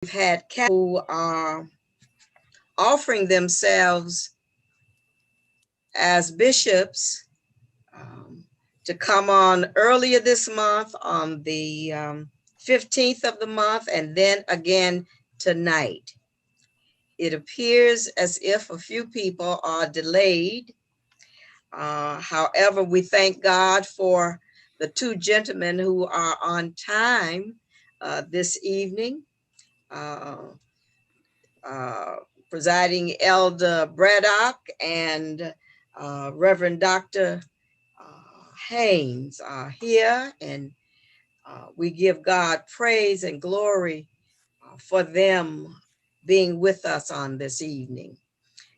We've had who are offering themselves as bishops to come on earlier this month on the 15th of the month, and then again tonight. It appears as if a few people are delayed. However, we thank God for the two gentlemen who are on time this evening. Uh, uh, Presiding Elder Braddock and Reverend Dr. Haynes are here, and we give God praise and glory for them being with us on this evening.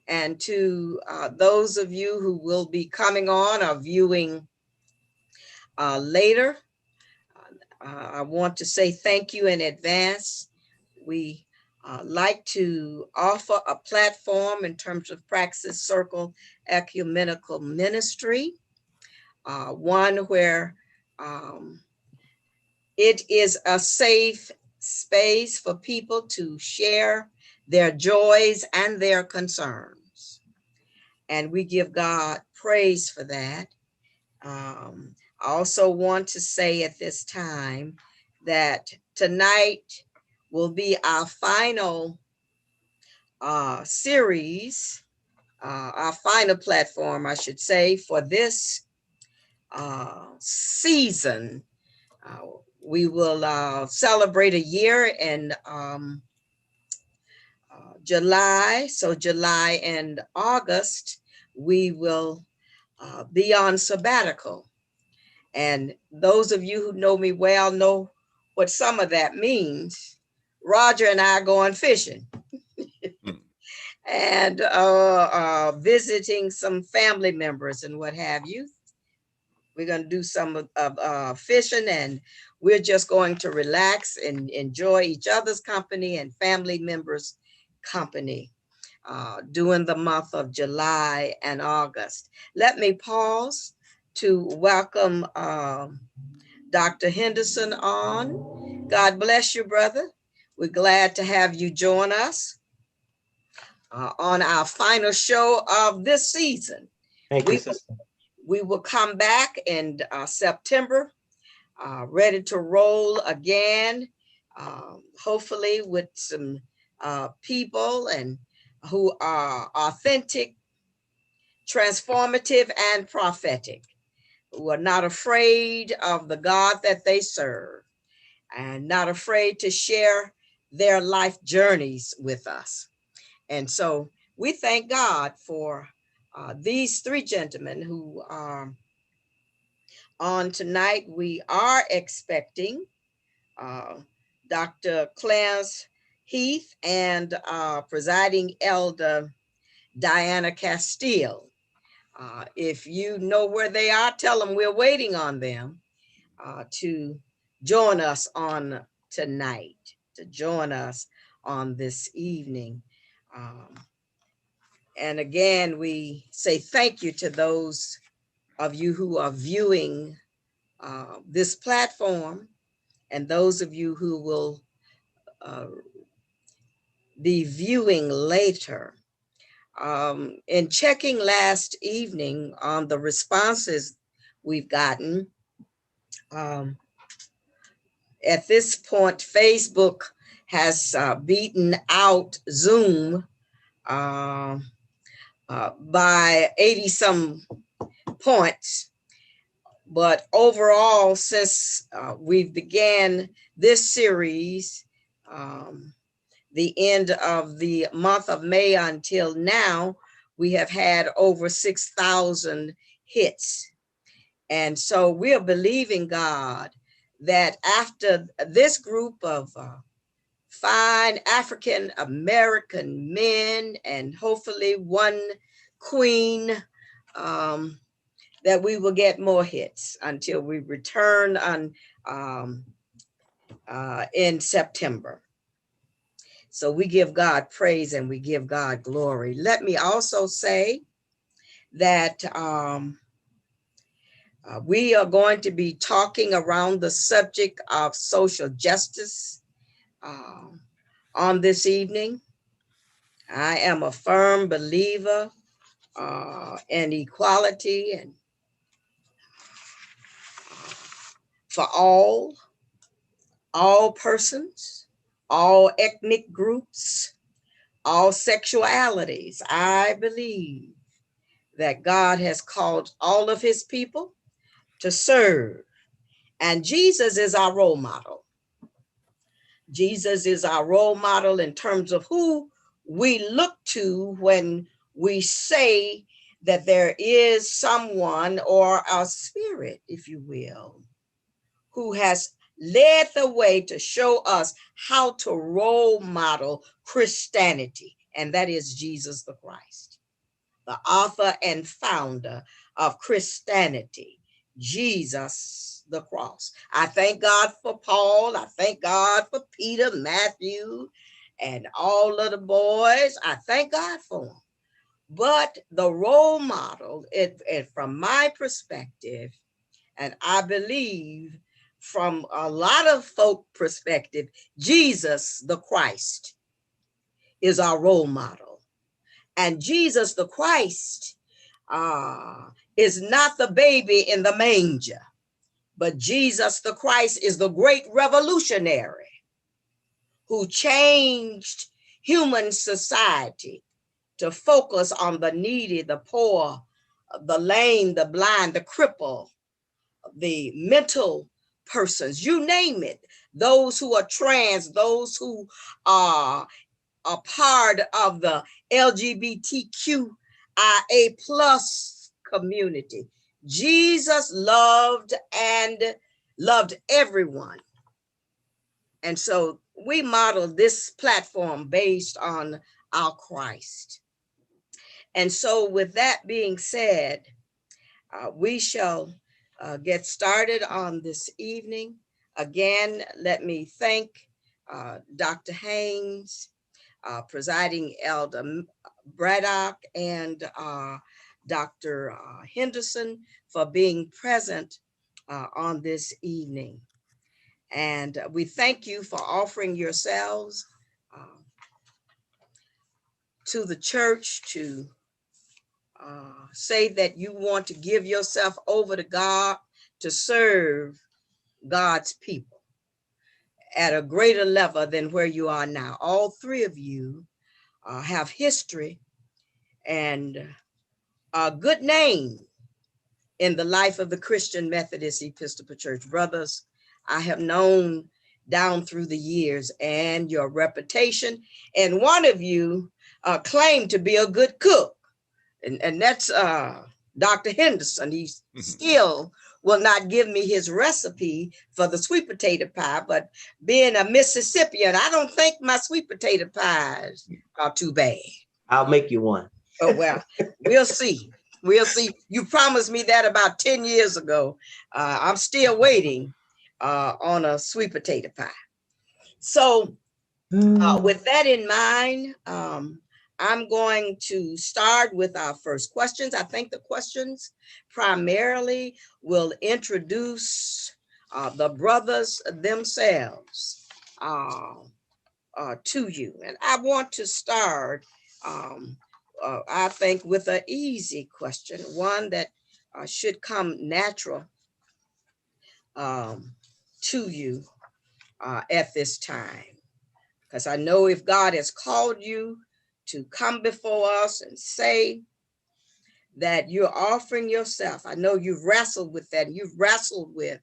And to those of you who will be coming on or viewing later, I want to say thank you in advance. We like to offer a platform in terms of Praxis Circle Ecumenical Ministry, one where it is a safe space for people to share their joys and their concerns. And we give God praise for that. I also want to say at this time that tonight will be our final series, our final platform, I should say, for this season. We will celebrate a year in July. So July and August, we will be on sabbatical. And those of you who know me well know what some of that means. Roger and I are going fishing and visiting some family members and what have you. We're going to do some fishing, and we're just going to relax and enjoy each other's company and family members' company during the month of July and August. Let me pause to welcome Dr. Henderson on. God bless you, brother. We're glad to have you join us on our final show of this season. Thank you, sister. We will come back in September, ready to roll again, hopefully with some people and who are authentic, transformative, and prophetic, who are not afraid of the God that they serve and not afraid to share their life journeys with us. And so we thank God for these three gentlemen who are on tonight. We are expecting Dr. Clarence Heath and presiding elder Diana Castile. If you know where they are, tell them we're waiting on them to join us on tonight, to join us on this evening. And again, we say thank you to those of you who are viewing this platform and those of you who will be viewing later. In checking last evening on the responses we've gotten, at this point, Facebook has beaten out Zoom by 80 some points. But overall, since we began this series, the end of the month of May until now, we have had over 6,000 hits. And so we are believing God that after this group of fine African American men and hopefully one queen, that we will get more hits until we return on in September. So we give God praise and we give God glory. Let me also say that we are going to be talking around the subject of social justice on this evening. I am a firm believer in equality and for all persons, all ethnic groups, all sexualities. I believe that God has called all of his people to serve. And Jesus is our role model. Jesus is our role model in terms of who we look to when we say that there is someone or a spirit, if you will, who has led the way to show us how to role model Christianity, and that is Jesus the Christ, the author and founder of Christianity, Jesus the cross. I thank God for Paul. I thank God for Peter, Matthew, and all of the boys. I thank God for them. But the role model, from my perspective, and I believe from a lot of folk perspective, Jesus the Christ is our role model. And Jesus the Christ is not the baby in the manger, but Jesus the Christ is the great revolutionary who changed human society to focus on the needy, the poor, the lame, the blind, the crippled, the mental persons, you name it, those who are trans, those who are a part of the LGBTQIA plus community. Jesus loved everyone. And so we modeled this platform based on our Christ. And so with that being said, we shall get started on this evening. Again, let me thank Dr. Haynes, presiding elder Braddock, and Dr. Henderson for being present on this evening. And we thank you for offering yourselves to the church to say that you want to give yourself over to God to serve God's people at a greater level than where you are now. All three of you have history and a good name in the life of the Christian Methodist Episcopal Church. Brothers, I have known down through the years and your reputation, and one of you claimed to be a good cook, and that's Dr. Henderson. He still will not give me his recipe for the sweet potato pie, but being a Mississippian, I don't think my sweet potato pies are too bad. I'll make you one. Oh, well, we'll see. We'll see. You promised me that about 10 years ago. I'm still waiting on a sweet potato pie. So with that in mind, I'm going to start with our first questions. I think the questions primarily will introduce the brothers themselves to you. And I want to start, I think, with an easy question, one that should come natural to you at this time. Because I know if God has called you to come before us and say that you're offering yourself, I know you've wrestled with that. You've wrestled with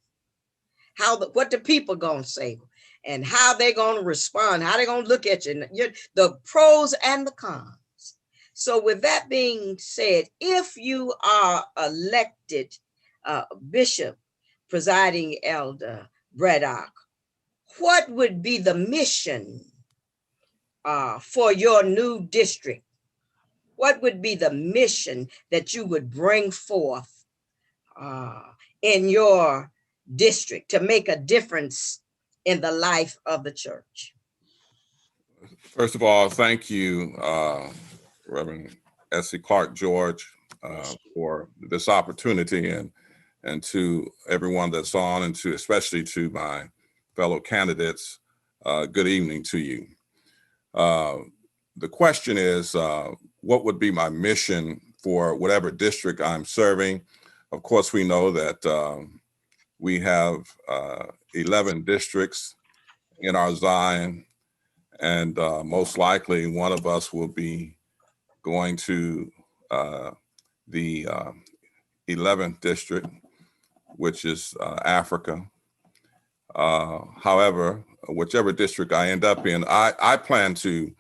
what the people gonna say and how they're gonna respond, how they're gonna look at you, the pros and the cons. So with that being said, if you are elected Bishop, presiding elder Braddock, what would be the mission for your new district? What would be the mission that you would bring forth in your district to make a difference in the life of the church? First of all, thank you, Reverend Essie Clark-George, for this opportunity, and to everyone that's on, and especially to my fellow candidates, good evening to you. The question is, what would be my mission for whatever district I'm serving? Of course, we know that we have 11 districts in our Zion, and most likely one of us will be going to the 11th district, which is Africa. However, whichever district I end up in, I plan to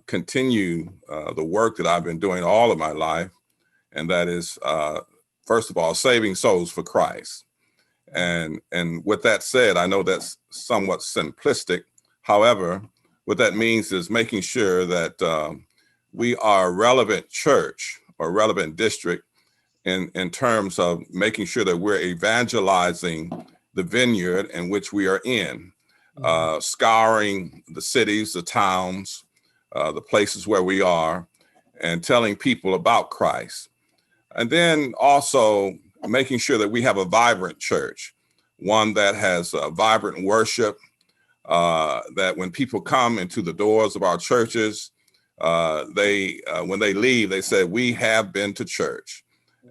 continue the work that I've been doing all of my life, and that is, first of all, saving souls for Christ. And with that said, I know that's somewhat simplistic. However, what that means is making sure that we are a relevant church or relevant district in terms of making sure that we're evangelizing the vineyard in which we are in, scouring the cities, the towns, the places where we are, and telling people about Christ. And then also making sure that we have a vibrant church, one that has a vibrant worship, that when people come into the doors of our churches, when they leave, they say, we have been to church.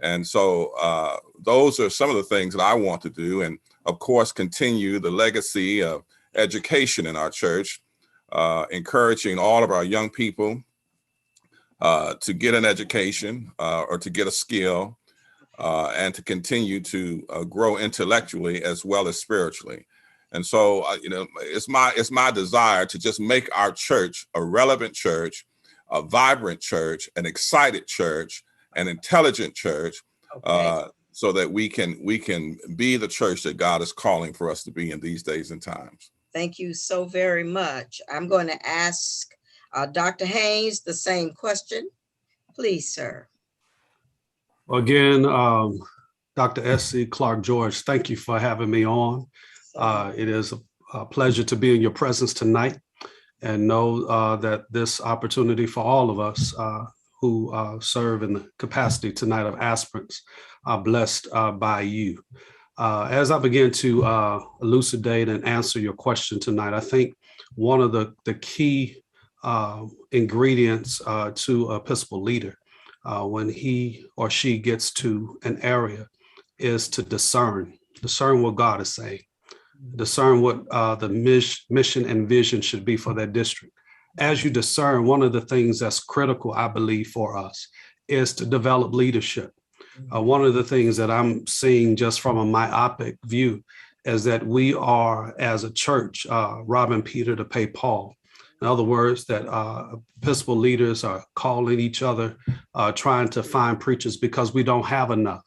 And so those are some of the things that I want to do. And of course, continue the legacy of education in our church, encouraging all of our young people to get an education or to get a skill and to continue to grow intellectually as well as spiritually. And so, it's my desire to just make our church a relevant church, a vibrant church, an excited church, an intelligent church, so that we can be the church that God is calling for us to be in these days and times. Thank you so very much. I'm going to ask Dr. Haynes the same question. Please, sir. Again, Dr. Essie Clark-George, thank you for having me on. It is a pleasure to be in your presence tonight, and know that this opportunity for all of us who serve in the capacity tonight of aspirants are blessed by you. As I begin to elucidate and answer your question tonight, I think one of the key ingredients to an Episcopal leader when he or she gets to an area is to discern what God is saying, discern what the mission and vision should be for that district. As you discern, one of the things that's critical, I believe, for us is to develop leadership. One of the things that I'm seeing just from a myopic view is that we are, as a church, robbing Peter to pay Paul. In other words, that Episcopal leaders are calling each other, trying to find preachers because we don't have enough.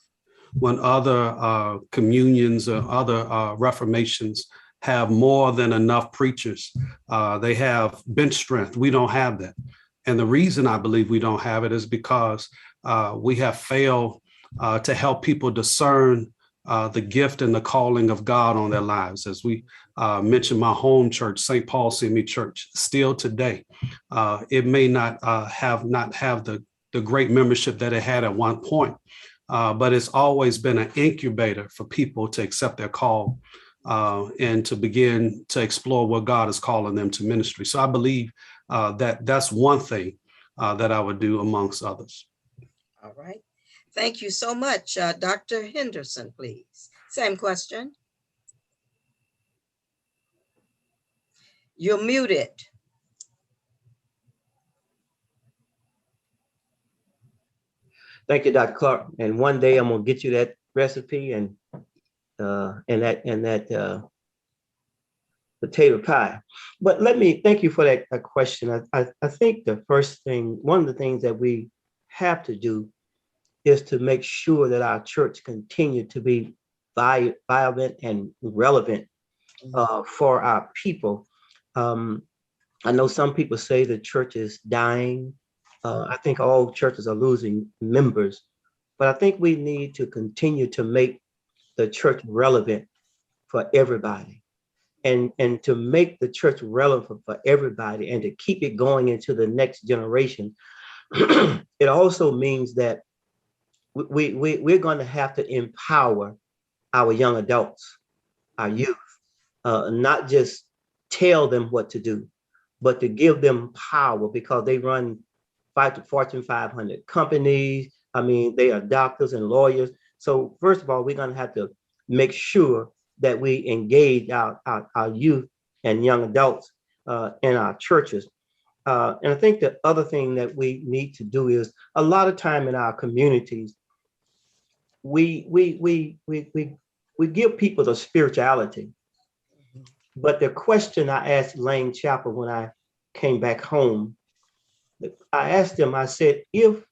When other communions or other reformations have more than enough preachers, they have bench strength. We don't have that. And the reason I believe we don't have it is because we have failed to help people discern the gift and the calling of God on their lives. As we mentioned, my home church, St. Paul CME Church, still today, it may not have the great membership that it had at one point, but it's always been an incubator for people to accept their call and to begin to explore what God is calling them to ministry. So I believe that that's one thing that I would do amongst others. All right. Thank you so much. Dr. Henderson, please. Same question. You're muted. Thank you, Dr. Clark. And one day I'm gonna get you that recipe and that potato pie. But let me thank you for that question. I think the first thing, one of the things that we have to do is to make sure that our church continue to be vibrant and relevant for our people. I know some people say the church is dying. I think all churches are losing members, but I think we need to continue to make the church relevant for everybody, and to make the church relevant for everybody and to keep it going into the next generation. It also means that we're going to have to empower our young adults, our youth, not just tell them what to do, but to give them power because they run Fortune 500 companies. I mean, they are doctors and lawyers. So first of all, we're going to have to make sure that we engage our youth and young adults in our churches. And I think the other thing that we need to do is a lot of time in our communities, we give people the spirituality. But the question I asked Lane Chapel when I came back home, I asked them, I said, if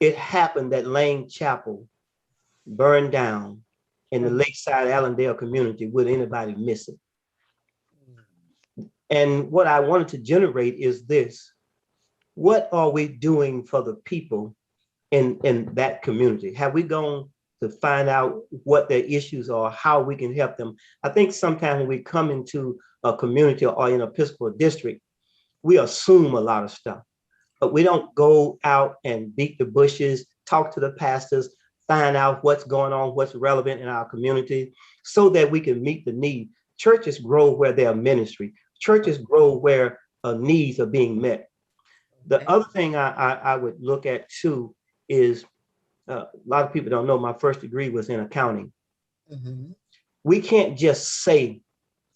it happened that Lane Chapel burned down in the Lakeside Allendale community, would anybody miss it? And what I wanted to generate is this: what are we doing for the people in that community? Have we gone to find out what their issues are, how we can help them? I think sometimes when we come into a community or in an Episcopal district, we assume a lot of stuff, but we don't go out and beat the bushes, talk to the pastors, find out what's going on, what's relevant in our community, so that we can meet the need. Churches grow where there are ministry. Churches grow where needs are being met. The other thing I would look at too is a lot of people don't know my first degree was in accounting. We can't just say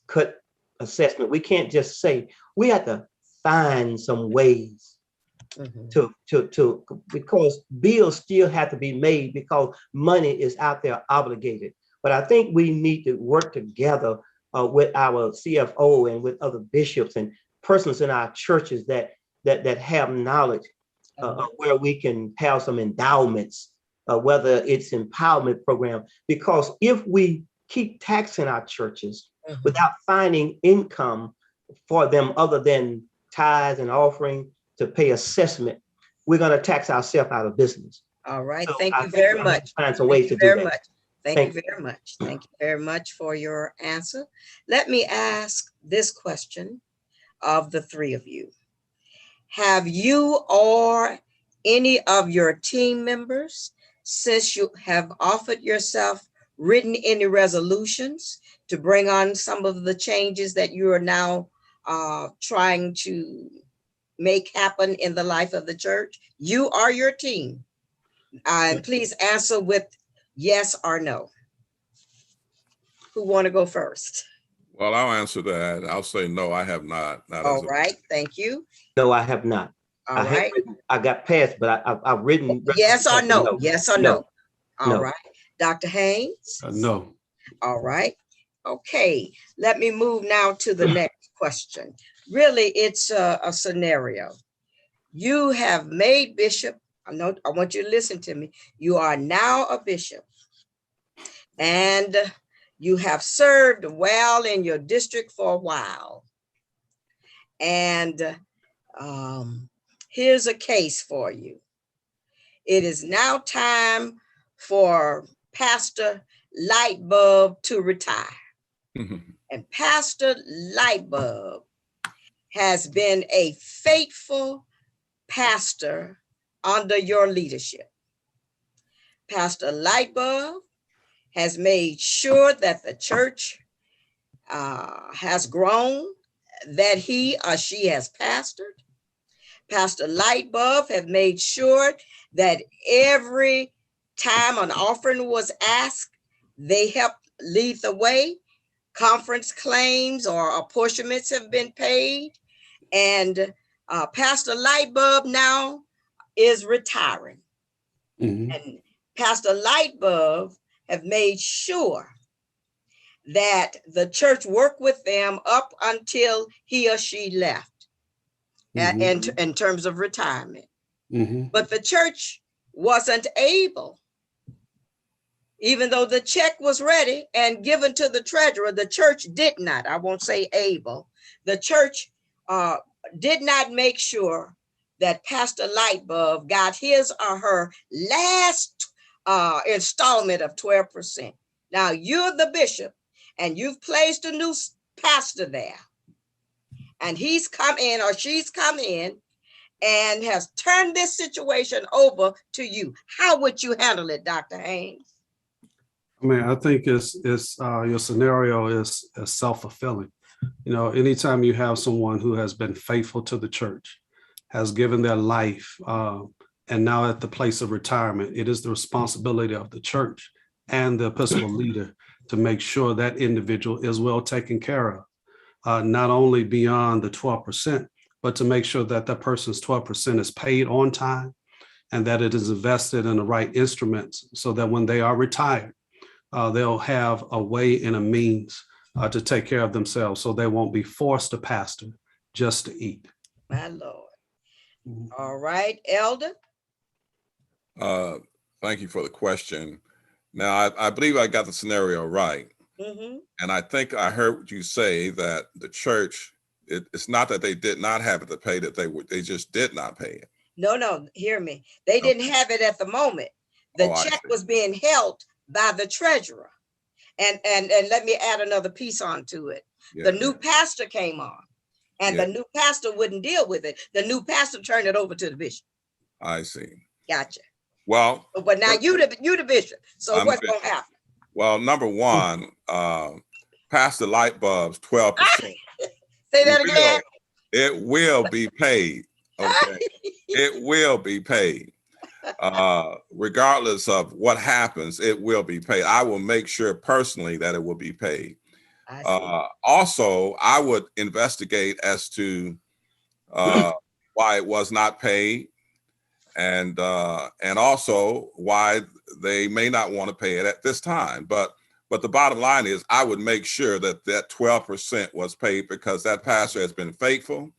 cut assessment. We can't just say, we have to find some ways to because bills still have to be made because money is out there obligated. But I think we need to work together with our CFO and with other bishops and persons in our churches that have knowledge where we can have some endowments, whether it's empowerment program. Because if we keep taxing our churches without finding income for them other than tithes and offering to pay assessment, we're going to tax ourselves out of business. All right. So Thank I you think very we have to much. find some ways to do that. Thank you very much. Thank you very much for your answer. Let me ask this question of the three of you. Have you or any of your team members, since you have offered yourself, written any resolutions to bring on some of the changes that you are now trying to make happen in the life of the church? You or your team? And please answer with yes or no. Who want to go first? Well, I'll answer that. I'll say no, I have not. All right, thank you. No, I have not. All right. I got passed, but I've written. Yes or no? Yes or no? All No. right. Dr. Haynes? No. All right. Okay, let me move now to the next question. Really, it's a scenario. You have made bishop. I want you to listen to me. You are now a bishop, and you have served well in your district for a while. And here's a case for you. It is now time for Pastor Lightbulb to retire. And Pastor Lightbulb has been a faithful pastor under your leadership. Pastor Lightbulb has made sure that the church has grown, that he or she has pastored. Pastor Lightbulb have made sure that every time an offering was asked, they helped lead the way. Conference claims or apportionments have been paid. And Pastor Lightbulb now is retiring. And Pastor Lightbulb have made sure that the church worked with them up until he or she left in terms of retirement. But the church wasn't able, even though the check was ready and given to the treasurer, the church did not, I won't say able, the church did not make sure that Pastor Lightbulb got his or her last installment of 12%. Now you're the bishop and you've placed a new pastor there, and he's come in or she's come in and has turned this situation over to you. How would you handle it, Dr. Haynes? I mean, I think it's your scenario is self-fulfilling. You know, anytime you have someone who has been faithful to the church, has given their life, and now at the place of retirement, it is the responsibility of the church and the Episcopal leader to make sure that individual is well taken care of, not only beyond the 12%, but to make sure that that person's 12% is paid on time and that it is invested in the right instruments so that when they are retired, they'll have a way and a means to take care of themselves so they won't be forced to pastor just to eat. My Lord. All right, Elder. Thank you for the question. Now, I believe I got the scenario right. Mm-hmm. And I think I heard you say that the church, it's not that they did not have it to pay, that they just did not pay it. No, hear me. They didn't have it at the moment. The check was being held by the treasurer. And let me add another piece onto it. The new pastor came on, and the new pastor wouldn't deal with it. The new pastor turned it over to the bishop. I see. Gotcha. Well, but now you the bishop. So what's going to happen? Well, number one, pass the light bulbs 12%. Say that again. It will be paid. Okay. It will be paid. Regardless of what happens, it will be paid. I will make sure personally that it will be paid. Also, I would investigate as to why it was not paid, and also why they may not want to pay it at this time. But the bottom line is, I would make sure that 12% was paid, because that pastor has been faithful,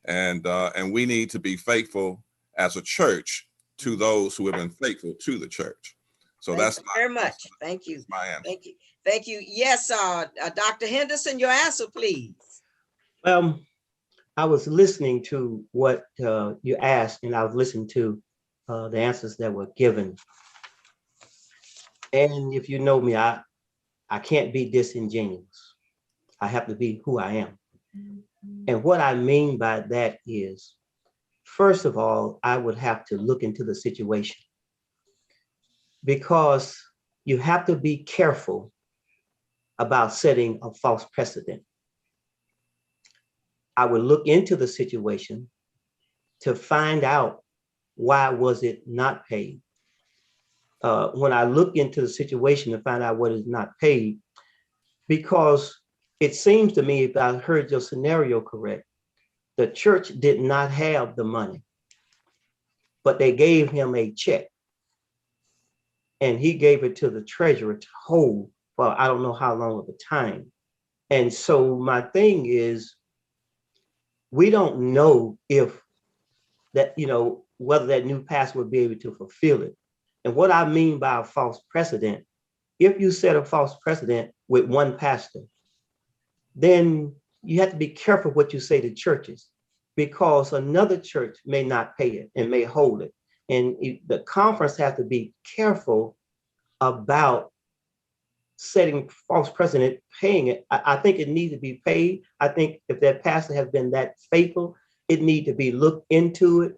and we need to be faithful as a church to those who have been faithful to the church. So that's very much. Thank you. My answer. Thank you. Yes, Dr. Henderson, your answer, please. I was listening to what you asked, and I was listening to the answers that were given. And if you know me, I can't be disingenuous. I have to be who I am. And what I mean by that is, first of all, I would have to look into the situation, because you have to be careful about setting a false precedent. I would look into the situation to find out why was it not paid. When I look into the situation to find out what is not paid, because it seems to me, if I heard your scenario correct, the church did not have the money, but they gave him a check, and he gave it to the treasurer to hold for I don't know how long of a time. And so my thing is, we don't know if that, whether that new pastor would be able to fulfill it. And what I mean by a false precedent, if you set a false precedent with one pastor, then you have to be careful what you say to churches, because another church may not pay it and may hold it. And the conference has to be careful about setting false precedent, paying it. I think it needs to be paid. I think if that pastor has been that faithful, it needs to be looked into it.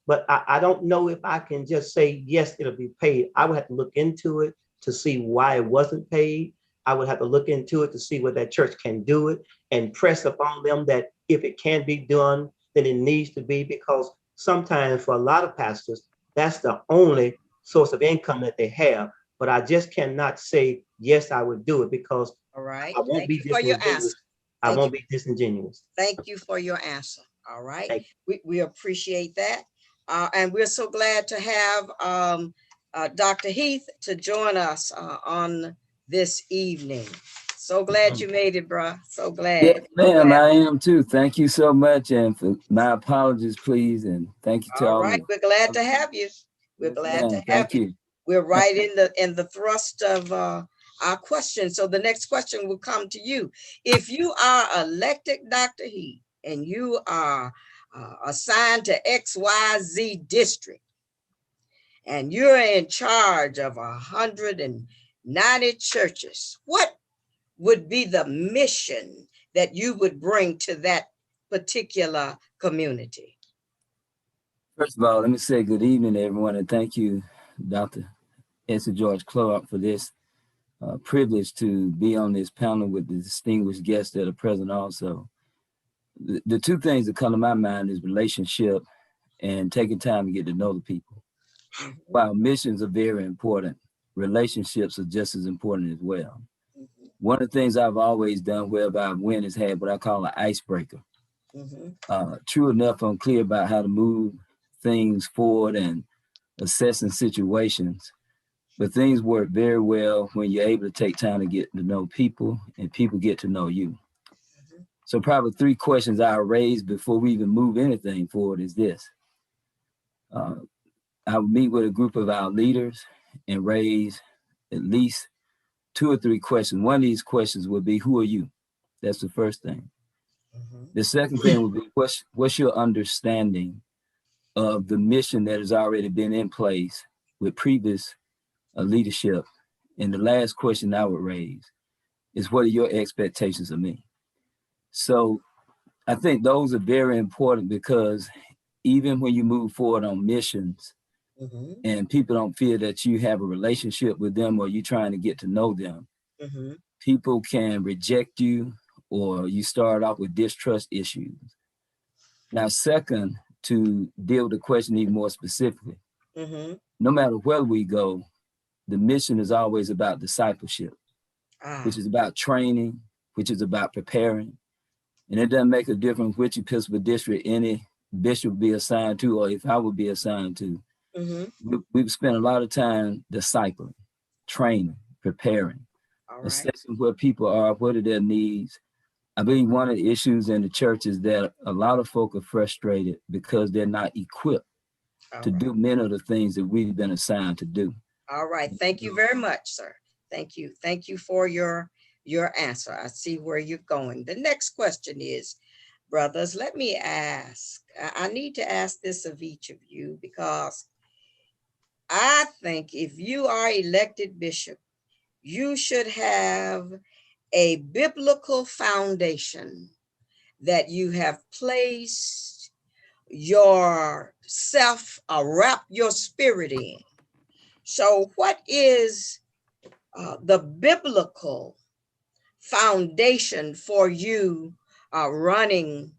But I don't know if I can just say, yes, it'll be paid. I would have to look into it to see why it wasn't paid. I would have to look into it to see whether that church can do it, and press upon them that if it can be done, then it needs to be, because sometimes for a lot of pastors, that's the only source of income that they have. But I just cannot say, yes, I would do it, because all right. I won't be disingenuous. I won't be disingenuous. Thank you for your answer. All right. We appreciate that. And we're so glad to have Dr. Heath to join us on this evening. So glad you made it, bro. So glad. Yes, ma'am, I am too. Thank you so much. And for my apologies, please. And thank you to all. All right. We're glad to have you. We're glad to have thank you. We're right in the thrust of our question. So the next question will come to you. If you are elected Dr. Heath and you are assigned to XYZ district, and you're in charge of 190 churches, what would be the mission that you would bring to that particular community? First of all, let me say good evening to everyone, and thank you, Dr. Essie Clark-George, for this privileged to be on this panel with the distinguished guests that are present also. The two things that come to my mind is relationship and taking time to get to know the people. Mhm. While missions are very important, relationships are just as important as well. Mhm. One of the things I've always done whereby I've win is had what I call an icebreaker. Mhm. True enough, I'm clear about how to move things forward and assessing situations, but things work very well when you're able to take time to get to know people and people get to know you. Mhm. So probably 3 questions I'll raise before we even move anything forward is this. I'll meet with a group of our leaders and raise at least 2 or 3 questions. One of these questions would be, who are you? That's the first thing. Mhm. The second thing would be, what's your understanding of the mission that has already been in place with previous leadership? And the last question I would raise is, what are your expectations of me? So I think those are very important, because even when you move forward on missions Mhm. and people don't feel that you have a relationship with them or you trying to get to know them, Mhm. people can reject you or you start off with distrust issues. Now, second, to deal with the question even more specifically, Mhm. no matter where we go, the mission is always about discipleship, which Ah. is about training, which is about preparing. And it doesn't make a difference which Episcopal district any bishop be assigned to, or if I would be assigned to. Mhm. We've spent a lot of time discipling, training, preparing, All right. assessing where people are, what are their needs. I believe one of the issues in the church is that a lot of folk are frustrated because they're not equipped All to right. do many of the things that we've been assigned to do. All right. Thank you very much, sir. Thank you. Thank you for your answer. I see where you're going. The next question is, brothers, let me ask. I need to ask this of each of you, because I think if you are elected bishop, you should have a biblical foundation that you have placed yourself, wrap your spirit in. So what is the biblical foundation for you running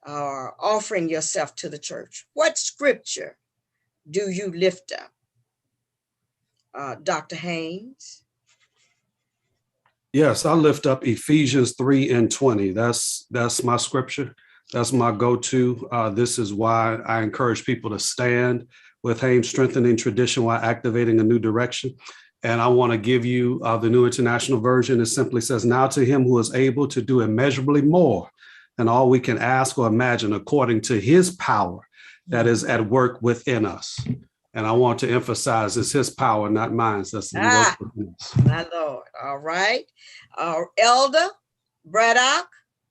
or offering yourself to the church? What scripture do you lift up? Dr. Haynes? Yes, I lift up Ephesians 3:20. That's my scripture. That's my go-to. This is why I encourage people to stand with Haynes, strengthening tradition while activating a new direction. And I want to give you the New International Version. It simply says, now to him who is able to do immeasurably more than all we can ask or imagine, according to his power that is at work within us. And I want to emphasize it's his power, not mine. That's the work within us. My Lord. All right. Elder Braddock?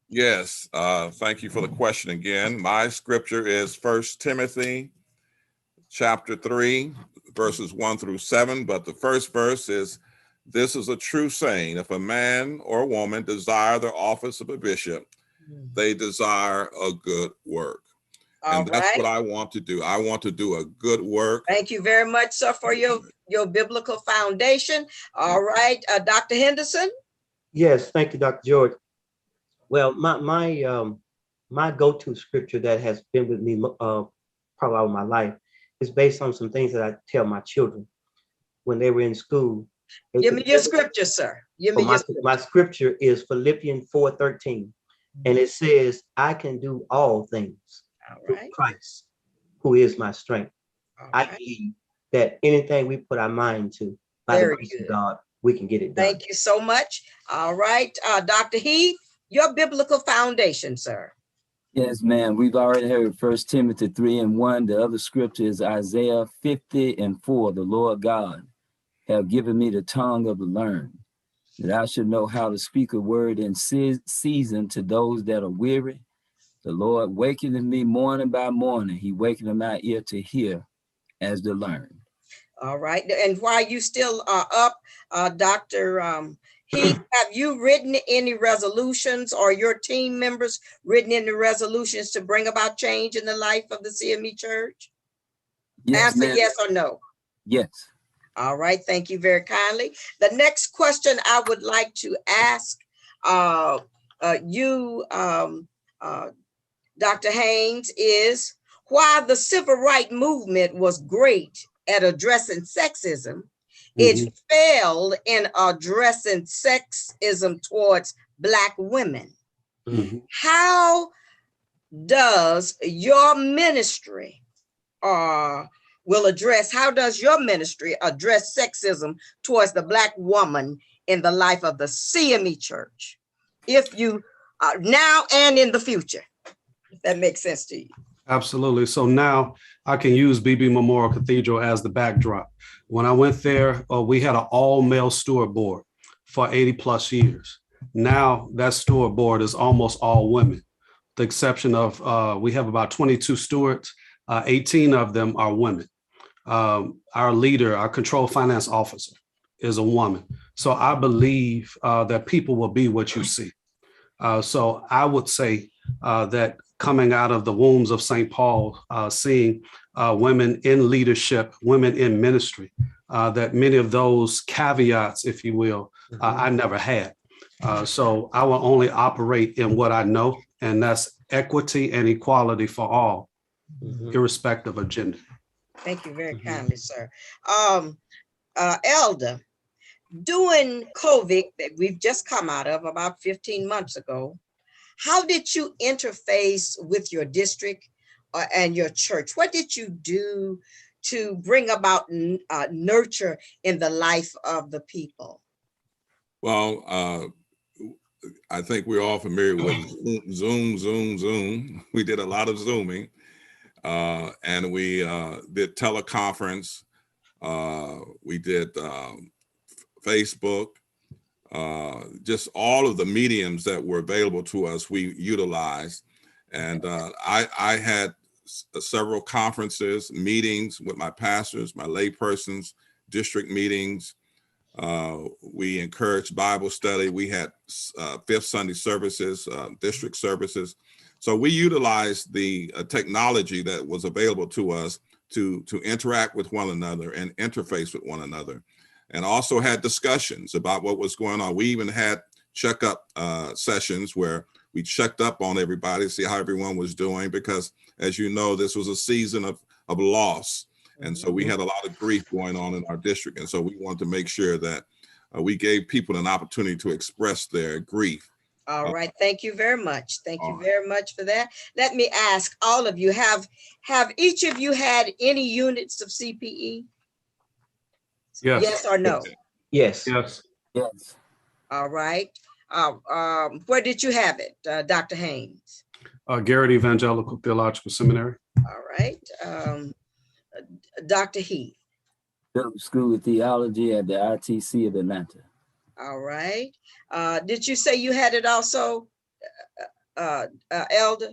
Yes, thank you for the question again. My scripture is 1 Timothy chapter 3, verses 1-7. But the first verse is, this is a true saying, if a man or a woman desire the office of a bishop, they desire a good work. All And that's right. what I want to do. I want to do a good work. Thank you very much, sir, for your biblical foundation. All right, Dr. Henderson? Yes, thank you, Dr. George. Well, my go-to scripture that has been with me probably all my life is based on some things that I tell my children when they were in school. Give me your scripture, sir. Give me your My scripture is Philippians 4:13, and it says, I can do all things All through right. Christ, who is my strength. All I right. believe that anything we put our mind to, by the Very grace good. of God, we can get it done. Thank you so much. All right, Dr. Heath, your biblical foundation, sir. Yes, ma'am. We've already heard 1 Timothy 3:1. The other scripture is Isaiah 50:4. The Lord God have given me the tongue of the learned, that I should know how to speak a word in season to those that are weary. The Lord wakeneth me morning by morning. He wakeneth my ear to hear as to learn. All right. And while you still are up, Dr. Heath, have you written any resolutions, or your team members written any resolutions to bring about change in the life of the CME Church? Yes, Answer ma'am. yes or no. Yes. All right, thank you very kindly. The next question I would like to ask you, Dr. Haynes, is while the civil rights movement was great at addressing sexism, it failed in addressing sexism towards Black women. Mhm. How does your ministry how does your ministry address sexism towards the Black woman in the life of the CME Church? If you now and in the future, if that makes sense to you. Absolutely. So now I can use BB Memorial Cathedral as the backdrop. When I went there, we had an all-male steward board for 80 plus years. Now that steward board is almost all women. The exception of we have about 22 stewards, 18 of them are women. Our leader, our control finance officer, is a woman. So I believe that people will be what you see. So I would say that coming out of the wombs of St. Paul, seeing women in leadership, women in ministry, that many of those caveats, if you will, I never had. So I will only operate in what I know, and that's equity and equality for all, irrespective of gender. Thank you very kindly, sir. Elder, during COVID that we've just come out of about 15 months ago, how did you interface with your district and your church? What did you do to bring about nurture in the life of the people? Well, I think we're all familiar with Zoom. We did a lot of Zooming, and we did teleconference. We did Facebook, just all of the mediums that were available to us, we utilized. And I had several conferences, meetings with my pastors, my lay persons, district meetings. We encouraged Bible study. We had fifth Sunday services, district services. So we utilized the technology that was available to us to interact with one another and interface with one another, and also had discussions about what was going on. We even had checkup sessions where we checked up on everybody, see how everyone was doing, because as you know, this was a season of loss. And so we had a lot of grief going on in our district. And so we wanted to make sure that we gave people an opportunity to express their grief. All right, thank you very much. Thank you very much for that. Let me ask all of you, have each of you had any units of CPE? Yes. Yes or no? Yes. Yes. Yes. All right. Where did you have it, Dr. Haynes? Garrett Evangelical Theological Seminary. All right. Dr. Heath. School of Theology at the ITC of Atlanta. All right. Did you say you had it also, Elder?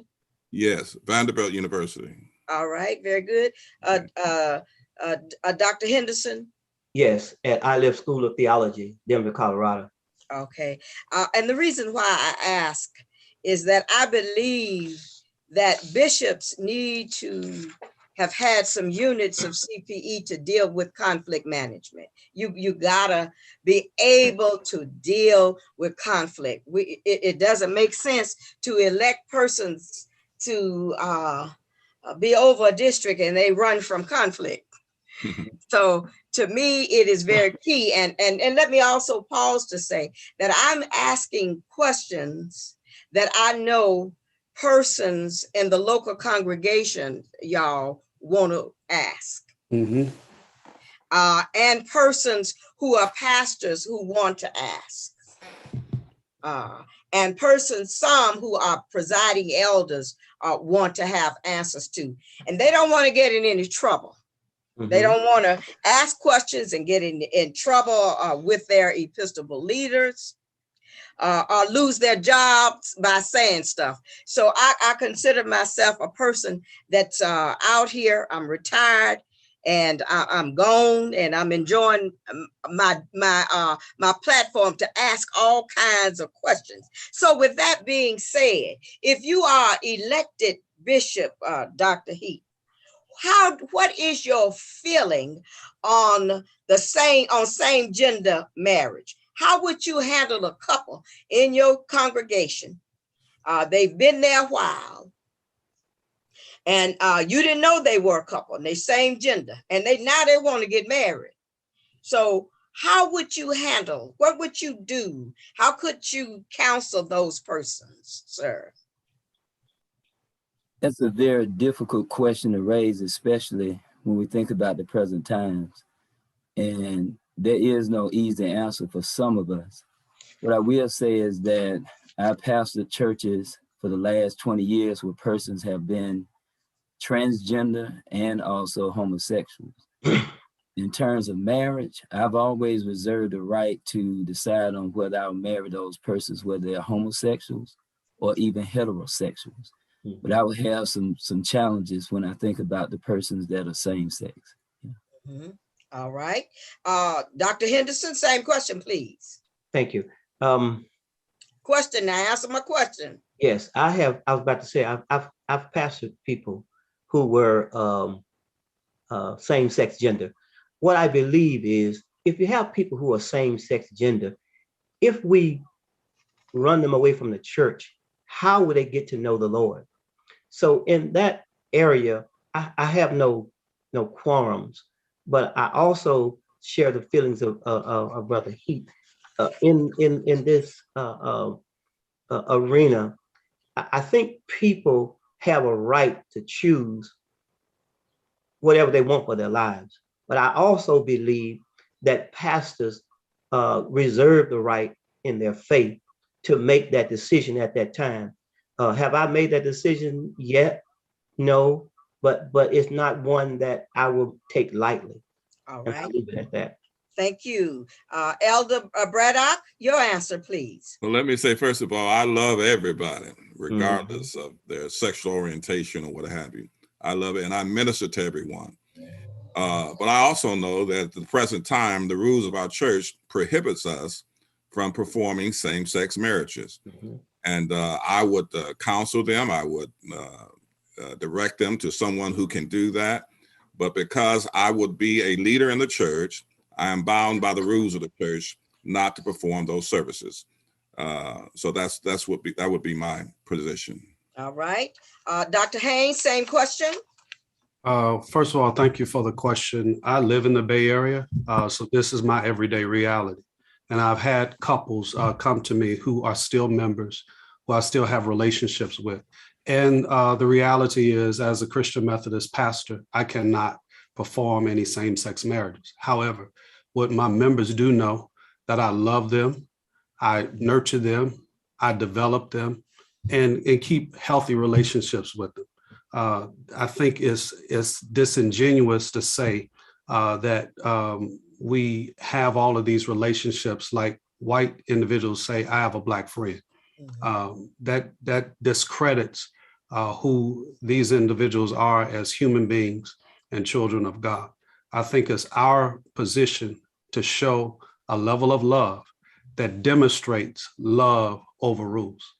Yes, Vanderbilt University. All right, very good. Dr. Henderson? Yes, at Iliff School of Theology, Denver, Colorado. Okay. And the reason why I ask is that I believe that bishops need to have had some units of CPE to deal with conflict management. You gotta be able to deal with conflict. It doesn't make sense to elect persons to be over a district and they run from conflict. So to me, it is very key. And let me also pause to say that I'm asking questions that I know persons in the local congregation, y'all, want to ask. And persons who are pastors who want to ask. And persons, some who are presiding elders want to have answers to. And they don't want to get in any trouble. They don't want to ask questions and get in trouble with their Episcopal leaders or lose their jobs by saying stuff. So I consider myself a person that's out here. I'm retired and I'm gone and I'm enjoying my platform to ask all kinds of questions. So with that being said, if you are elected Bishop, Dr. Heath, what is your feeling on same gender marriage? How would you handle a couple in your congregation? They've been there a while, and you didn't know they were a couple and they same gender, and they want to get married. So how would you handle? What would you do? How could you counsel those persons, sir? That's a very difficult question to raise, especially when we think about the present times. And there is no easy answer for some of us. What I will say is that I pastored churches for the last 20 years where persons have been transgender and also homosexuals. In terms of marriage, I've always reserved the right to decide on whether I'll marry those persons, whether they're homosexuals or even heterosexuals. But I would have some challenges when I think about the persons that are same sex. Mm-hmm. All right. Dr. Henderson, same question, please. Thank you. Question, now answer my question. Yes, I was about to say, I've pastored people who were same-sex gender. What I believe is, if you have people who are same-sex gender, if we run them away from the church, how would they get to know the Lord? So in that area, I have no quorums, but I also share the feelings of Brother Heath in this arena. I think people have a right to choose whatever they want for their lives. But I also believe that pastors reserve the right in their faith to make that decision at that time. Have I made that decision yet? No, but it's not one that I will take lightly. All And right. I'll leave it at that. Thank you. Elder Braddock, your answer, please. Well, let me say, first of all, I love everybody, regardless of their sexual orientation or what have you. I love it, and I minister to everyone. But I also know that at the present time, the rules of our church prohibits us from performing same-sex marriages. And I would counsel them. I would direct them to someone who can do that. But because I would be a leader in the church, I am bound by the rules of the church not to perform those services. So that would be my position. All right. Dr. Haynes, same question. First of all, thank you for the question. I live in the Bay Area, so this is my everyday reality. And I've had couples come to me who are still members, who I still have relationships with. And the reality is, as a Christian Methodist pastor, I cannot perform any same-sex marriages. However, what my members do know, that I love them, I nurture them, I develop them, and keep healthy relationships with them. I think it's disingenuous to say that we have all of these relationships like white individuals say, I have a Black friend. That discredits who these individuals are as human beings and children of God. I think it's our position to show a level of love that demonstrates love over rules.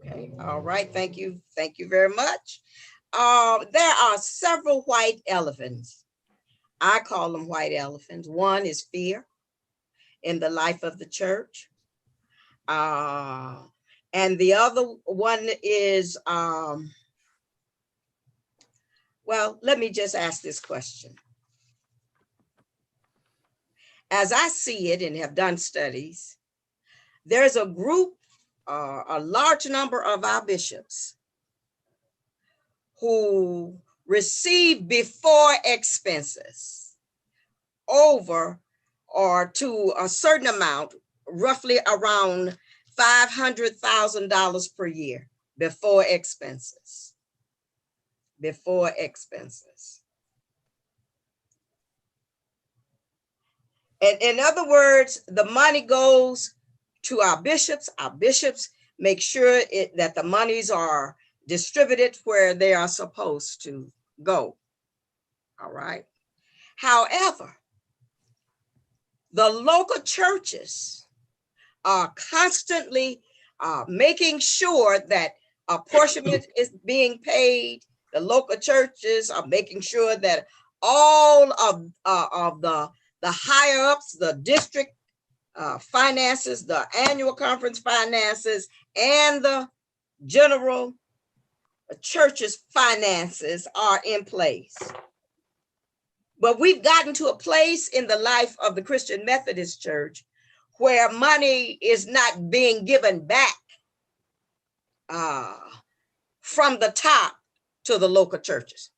Okay. All right. Thank you. Thank you very much. There are several white elephants. I call them white elephants. One is fear in the life of the church. And the other one is, well, let me just ask this question. As I see it and have done studies, there's a group, a large number of our bishops who receive before expenses over or to a certain amount, roughly around $500,000 per year before expenses. Before expenses. And in other words, the money goes to our bishops. Our bishops make sure that the monies are distributed where they are supposed to go. All right. However, the local churches are constantly making sure that apportionment is being paid the local churches are making sure that all of the higher ups, the district finances, the annual conference finances, and the general church's finances are in place. But we've gotten to a place in the life of the Christian Methodist Church where money is not being given back from the top to the local churches.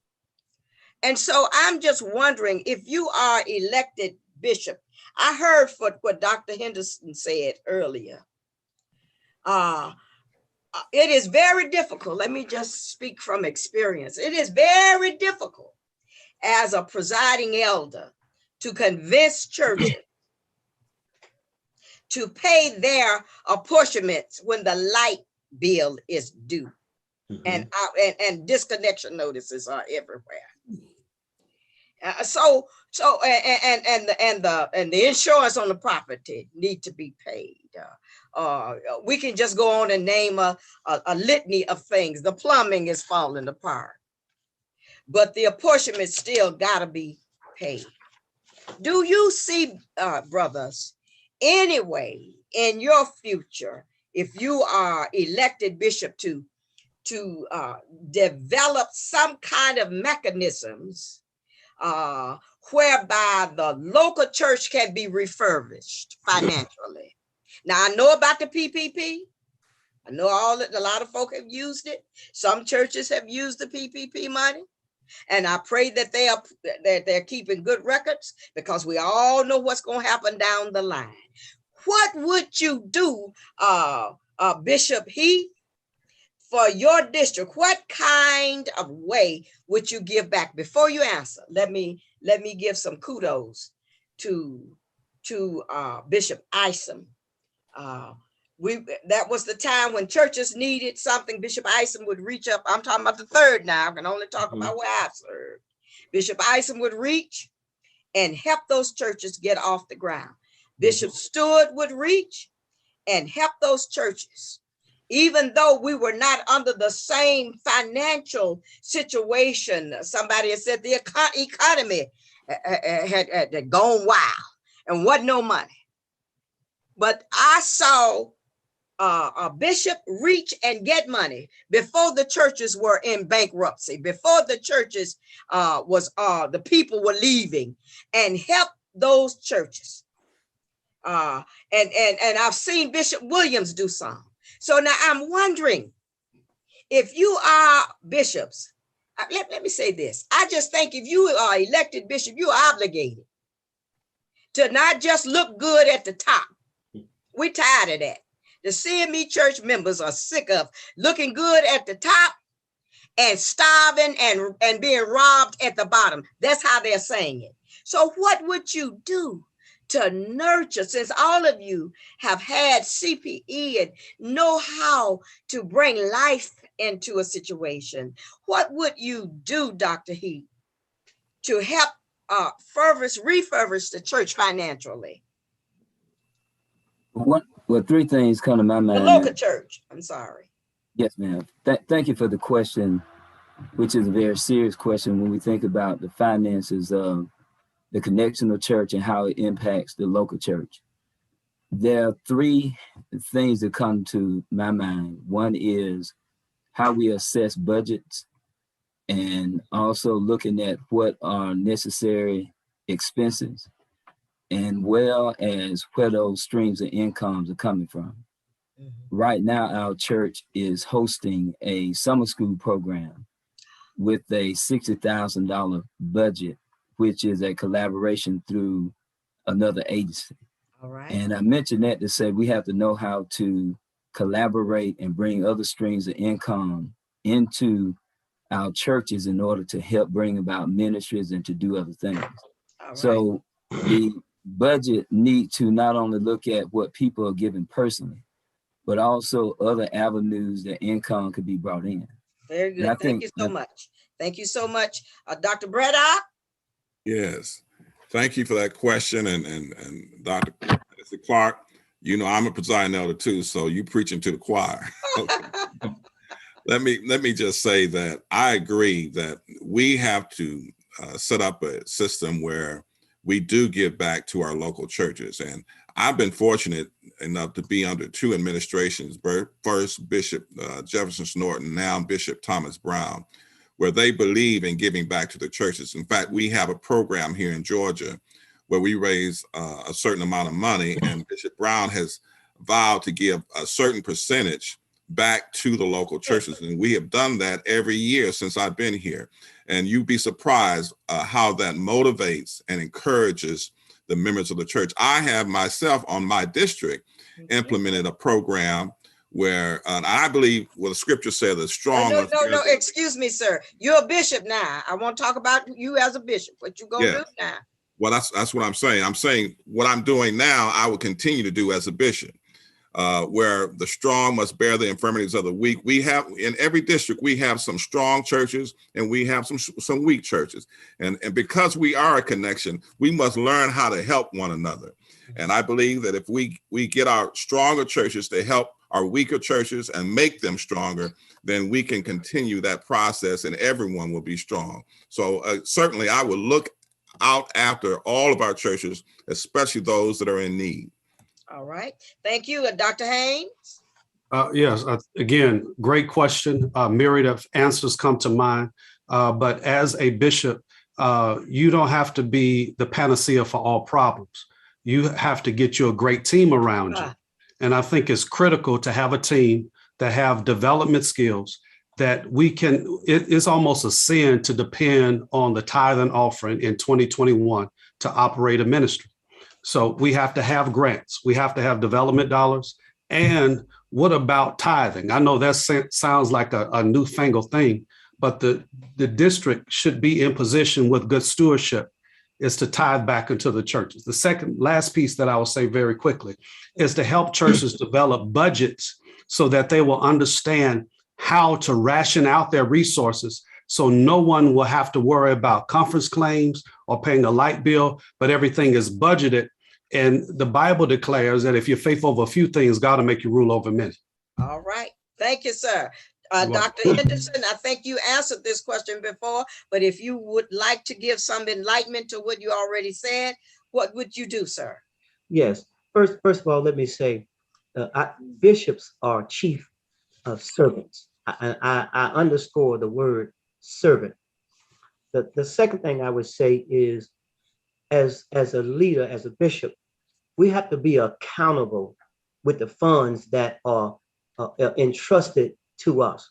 And so I'm just wondering, if you are elected bishop, I heard what Dr. Henderson said earlier. It is very difficult. Let me just speak from experience. It is very difficult as a presiding elder to convince churches to pay their apportionments when the light bill is due. And disconnection notices are everywhere. So the insurance on the property need to be paid. We can just go on and name a litany of things. The plumbing is falling apart, but the apportionment still gotta be paid. Do you see, brothers, anyway in your future, if you are elected bishop, to develop some kind of mechanisms whereby the local church can be refurbished financially? Now, I know about the PPP. I know a lot of folk have used it. Some churches have used the PPP money, and I pray that they're keeping good records, because we all know what's going to happen down the line. What would you do, Bishop Heath, for your district? What kind of way would you give back? Before you answer, let me give some kudos to Bishop Isom. That was the time when churches needed something. Bishop Isom would reach up. I'm talking about the third now. I can only talk about where I served. Bishop Isom would reach and help those churches get off the ground. Bishop Stewart would reach and help those churches, even though we were not under the same financial situation. Somebody had said the economy had gone wild and wasn't no money. But I saw a bishop reach and get money before the churches were in bankruptcy, before the churches the people were leaving, and help those churches. And I've seen Bishop Williams do some. So now I'm wondering, if you are bishops, let me say this. I just think if you are elected bishop, you are obligated to not just look good at the top. We're tired of that. The CME church members are sick of looking good at the top and starving and being robbed at the bottom. That's how they're saying it. So what would you do to nurture, since all of you have had CPE and know how to bring life into a situation? What would you do, Dr. Heath, to help refurbish the church financially? Well, three things come to my mind. The local church, I'm sorry. Yes, ma'am. Thank you for the question, which is a very serious question when we think about the finances of the connectional church and how it impacts the local church. There are three things that come to my mind. One is how we assess budgets, and also looking at what are necessary expenses, and well as where those streams of incomes are coming from. Right now, our church is hosting a summer school program with a $60,000 budget, which is a collaboration through another agency. All right. And I mentioned that to say we have to know how to collaborate and bring other streams of income into our churches in order to help bring about ministries and to do other things. All right. So the budget need to not only look at what people are giving personally, but also other avenues that income could be brought in. Very good. Thank you so much. Thank you so much. Dr. Braddock? Yes. Thank you for that question. And Dr. Essie Clark, you know, I'm a presiding elder too, so you preaching to the choir. Let me just say that I agree that we have to set up a system where we do give back to our local churches. And I've been fortunate enough to be under two administrations, first Bishop Jefferson Norton, now Bishop Thomas Brown, where they believe in giving back to the churches. In fact, we have a program here in Georgia where we raise a certain amount of money, and Bishop Brown has vowed to give a certain percentage back to the local churches. And we have done that every year since I've been here. And you'd be surprised how that motivates and encourages the members of the church. I have myself on my district implemented a program where I believe what the scripture said, the strong. No, excuse me, sir. You're a bishop now. I want to talk about you as a bishop. What you gonna do now? Well, that's what I'm saying. I'm saying what I'm doing now, I will continue to do as a bishop. Where the strong must bear the infirmities of the weak. We have in every district, we have some strong churches and we have some weak churches. And because we are a connection, we must learn how to help one another. And I believe that if we get our stronger churches to help our weaker churches and make them stronger, then we can continue that process and everyone will be strong. So certainly I will look out after all of our churches, especially those that are in need. All right. Thank you. Dr. Haynes? Yes, again, great question. Myriad of answers come to mind. But as a bishop, you don't have to be the panacea for all problems. You have to get you a great team around you. And I think it's critical to have a team that have development skills that we can, it is almost a sin to depend on the tithe and offering in 2021 to operate a ministry. So we have to have grants. We have to have development dollars. And what about tithing? I know that sounds like a newfangled thing, but the district should be in position with good stewardship is to tithe back into the churches. The last piece that I will say very quickly is to help churches develop budgets so that they will understand how to ration out their resources so no one will have to worry about conference claims or paying a light bill, but everything is budgeted. And the Bible declares that if you're faithful over a few things, God will make you rule over many. All right. Thank you, sir. Dr. Henderson, I think you answered this question before, but if you would like to give some enlightenment to what you already said, what would you do, sir? Yes. First of all, let me say, bishops are chief servants. I underscore the word servant. The second thing I would say is, as a leader, as a bishop, we have to be accountable with the funds that are entrusted to us.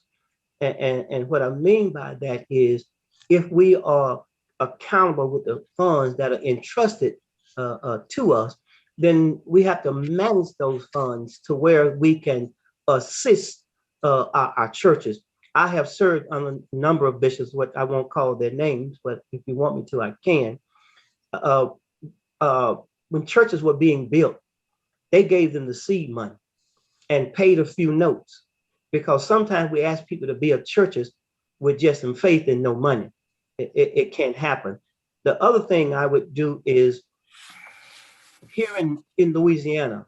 And what I mean by that is, if we are accountable with the funds that are entrusted to us, then we have to manage those funds to where we can assist our churches. I have served on a number of bishops, what I won't call their names, but if you want me to, I can. When churches were being built, they gave them the seed money and paid a few notes, because sometimes we ask people to build churches with just some faith and no money. It can't happen. The other thing I would do is, here in Louisiana,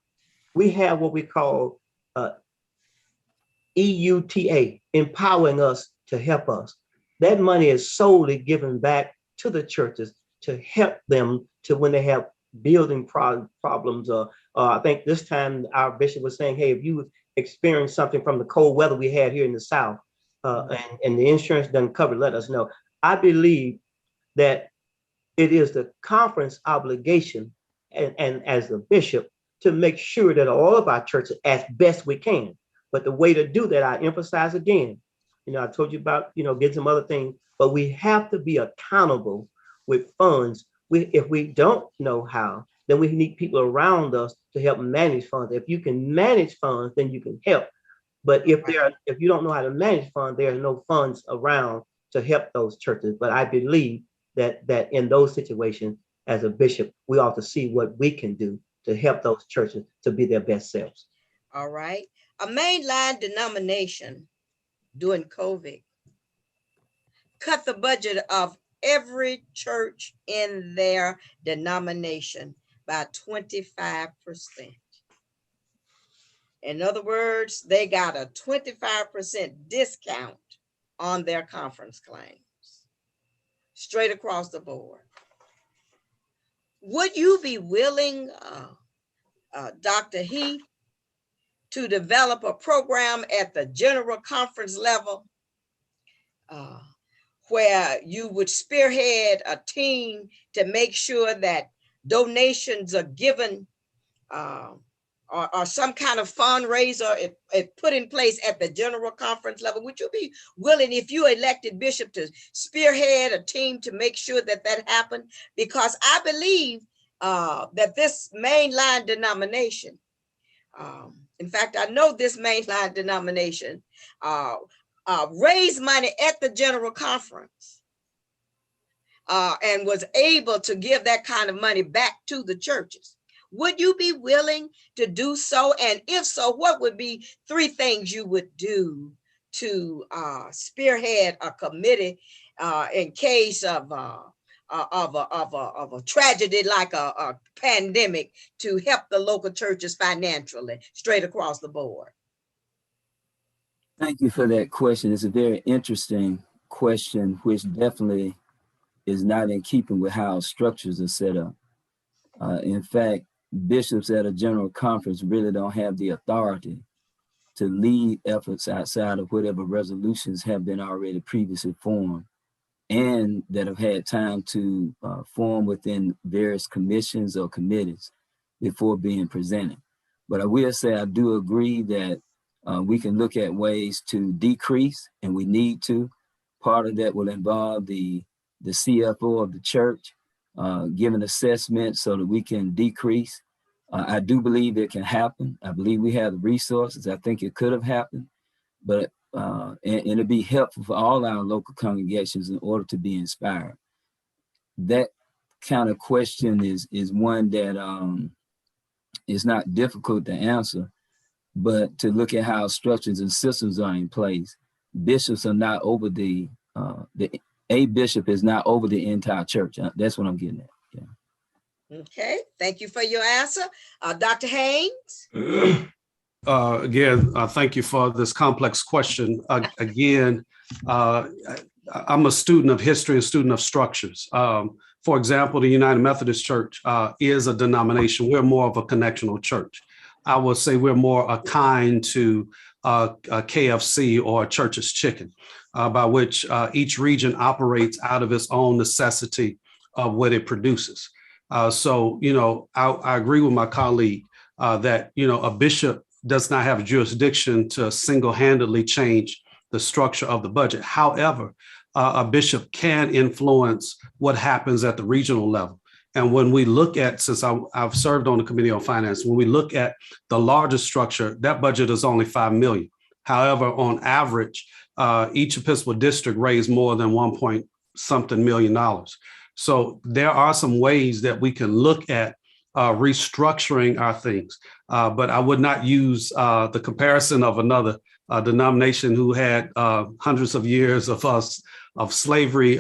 we have what we call EUTA, empowering us to help us. That money is solely given back to the churches to help them to when they have building problems. I think this time our bishop was saying, hey, if you experience something from the cold weather we had here in the South, and the insurance doesn't cover, let us know. I believe that it is the conference obligation and as a bishop to make sure that all of our churches, as best we can. But the way to do that, I emphasize again, I told you about, getting some other things, but we have to be accountable with funds. If we don't know how, then we need people around us to help manage funds. If you can manage funds, then you can help. But if you don't know how to manage funds, there are no funds around to help those churches. But I believe that in those situations, as a bishop, we ought to see what we can do to help those churches to be their best selves. All right. A mainline denomination during COVID cut the budget of every church in their denomination by 25%. In other words, they got a 25% discount on their conference claims, straight across the board. Would you be willing, Dr. Heath, to develop a program at the general conference level where you would spearhead a team to make sure that donations are given or some kind of fundraiser put in place at the general conference level? Would you be willing, if you elected bishop, to spearhead a team to make sure that that happened? Because I believe that this mainline denomination, in fact, I know this mainline denomination raised money at the general conference and was able to give that kind of money back to the churches. Would you be willing to do so? And if so, what would be 3 things you would do to spearhead a committee in case of a tragedy like a pandemic, to help the local churches financially, straight across the board? Thank you for that question. It's a very interesting question, which definitely is not in keeping with how structures are set up. In fact, bishops at a general conference really don't have the authority to lead efforts outside of whatever resolutions have been already previously formed and that have had time to form within various commissions or committees before being presented. But I will say I do agree that we can look at ways to decrease, and we need to. Part of that will involve the CFO of the church giving assessments so that we can decrease. I do believe it can happen. I believe we have the resources. I think it could have happened, but and it'd be helpful for all our local congregations in order to be inspired. That kind of question is one that is not difficult to answer, but to look at how structures and systems are in place. Bishops are not over a bishop is not over the entire church. That's what I'm getting at. Yeah. Okay, thank you for your answer. Dr. Haynes? Again, thank you for this complex question. Again, I'm a student of history and student of structures. For example, the United Methodist Church is a denomination. We're more of a connectional church. I would say we're more akin to a KFC or a Church's Chicken, by which each region operates out of its own necessity of what it produces. So, I agree with my colleague that, a bishop does not have jurisdiction to single-handedly change the structure of the budget. However, a bishop can influence what happens at the regional level. And when we look at, since I've served on the Committee on Finance, when we look at the largest structure, that budget is only $5 million. However, on average, each Episcopal district raised more than $1 million. So there are some ways that we can look at restructuring our things. But I would not use the comparison of another denomination who had hundreds of years of slavery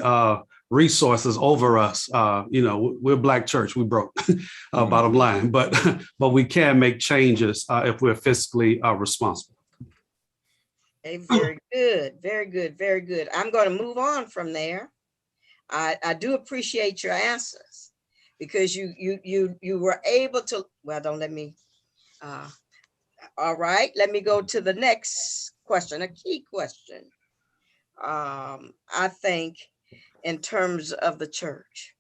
resources over us. We're Black church, we broke, bottom line. But we can make changes if we're fiscally responsible. Hey, very good, very good, very good. I'm going to move on from there. I do appreciate your answers, because you were able to, well, don't let me, all right, let me go to the next question, a key question. I think in terms of the church,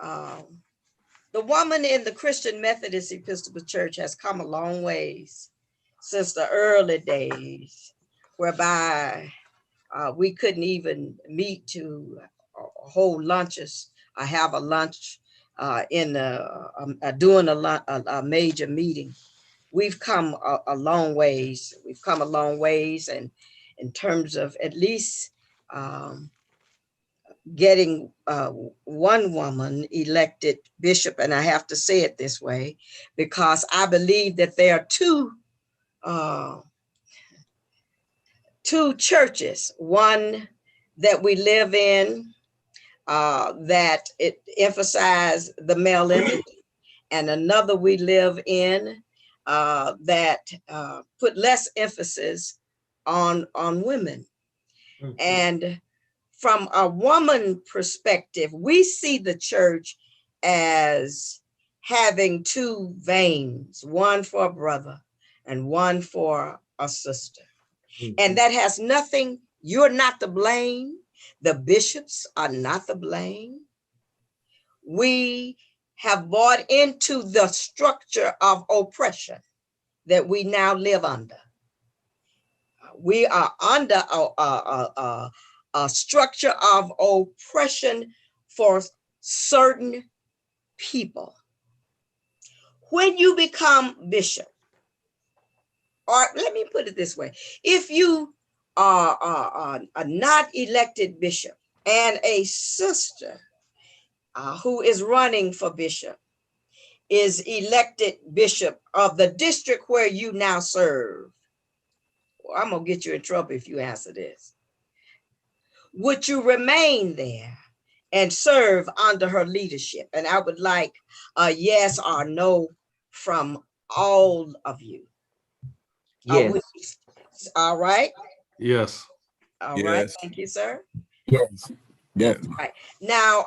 the woman in the Christian Methodist Episcopal Church has come a long ways since the early days, whereby we couldn't even meet to hold lunches. I have a lunch doing a major meeting. We've come a long ways. We've come a long ways, and in terms of at least getting one woman elected bishop, and I have to say it this way because I believe that there are two churches, one that we live in that it emphasizes the male image, and another we live in that put less emphasis on women. Mhm. And from a woman perspective, we see the church as having two veins, one for a brother and one for a sister. And that has nothing, you're not to blame. The bishops are not to blame. We have bought into the structure of oppression that we now live under. We are under a structure of oppression for certain people. When you become bishop, or let me put it this way, if you are a not elected bishop and a sister who is running for bishop is elected bishop of the district where you now serve, well, I'm gonna get you in trouble if you answer this. Would you remain there and serve under her leadership? And I would like a yes or no from all of you. Yes. All right. Yes. All right. Yes. Thank you, sir. Yes, Yeah. definitely. Right. Now,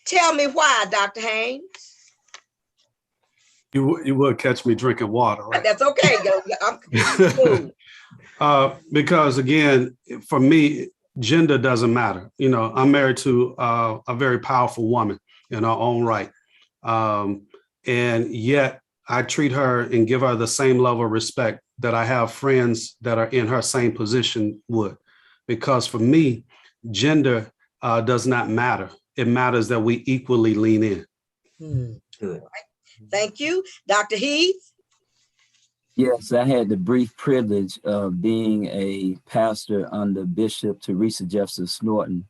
tell me why, Dr. Haynes. You would catch me drinking water, right? That's okay. Because again, for me, gender doesn't matter. You know, I'm married to a very powerful woman in her own right. And yet I treat her and give her the same level of respect that I have friends that are in her same position would. Because for me, gender does not matter. It matters that we equally lean in. Good. Thank you. Dr. Heath? Yes, I had the brief privilege of being a pastor under Bishop Teresa Jefferson Snorton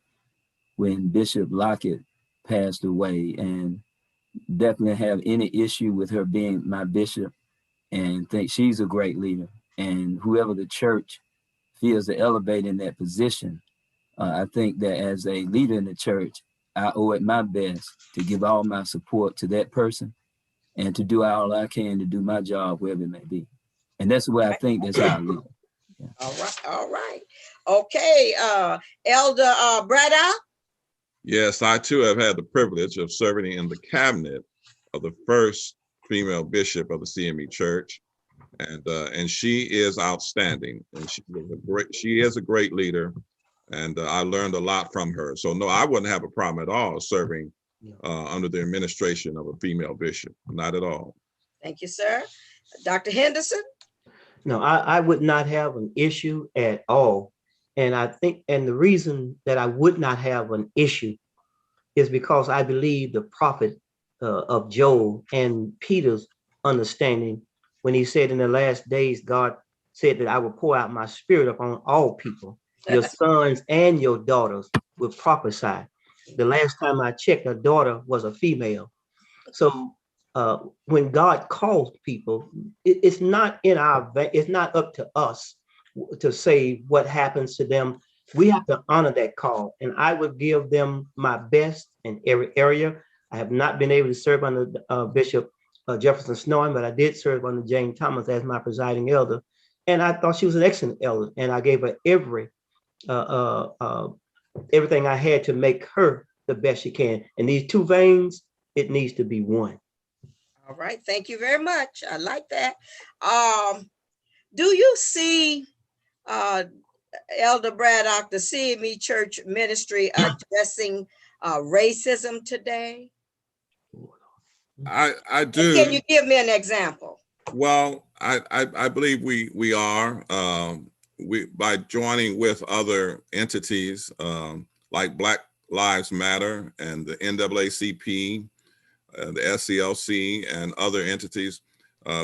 when Bishop Lockett passed away, and definitely have any issue with her being my bishop, and think she's a great leader. And whoever the church feels to elevate in that position, I think that as a leader in the church, I owe it my best to give all my support to that person and to do all I can to do my job, wherever it may be. And that's the way I think that's how I live. Yeah. All right. All right. Okay. Elder Braddock? Yes, I too have had the privilege of serving in the cabinet of the first female bishop of the CME Church, and she is outstanding, and she is a great leader, and I learned a lot from her. So no, I wouldn't have a problem at all serving under the administration of a female bishop, not at all. Thank you, sir. Dr. Henderson? No, I would not have an issue at all. And I think, and the reason that I would not have an issue is because I believe the prophet of Joel and Peter's understanding when he said in the last days, God said that I will pour out my spirit upon all people. Your sons and your daughters will prophesy. The last time I checked, a daughter was a female. So when God calls people, it's not it's not up to us to say what happens to them. We have to honor that call, and I would give them my best in every area. I have not been able to serve under Bishop Jefferson Snowen, but I did serve under Jane Thomas as my presiding elder, and I thought she was an excellent elder, and I gave her everything I had to make her the best she can. And these two veins, it needs to be one. All right. Thank you very much. I like that. Do you see Elder Braddock, the CME Church ministry addressing racism today? I do. Can you give me an example? Well, I believe we are by joining with other entities like Black Lives Matter and the NAACP, the SCLC, and other entities.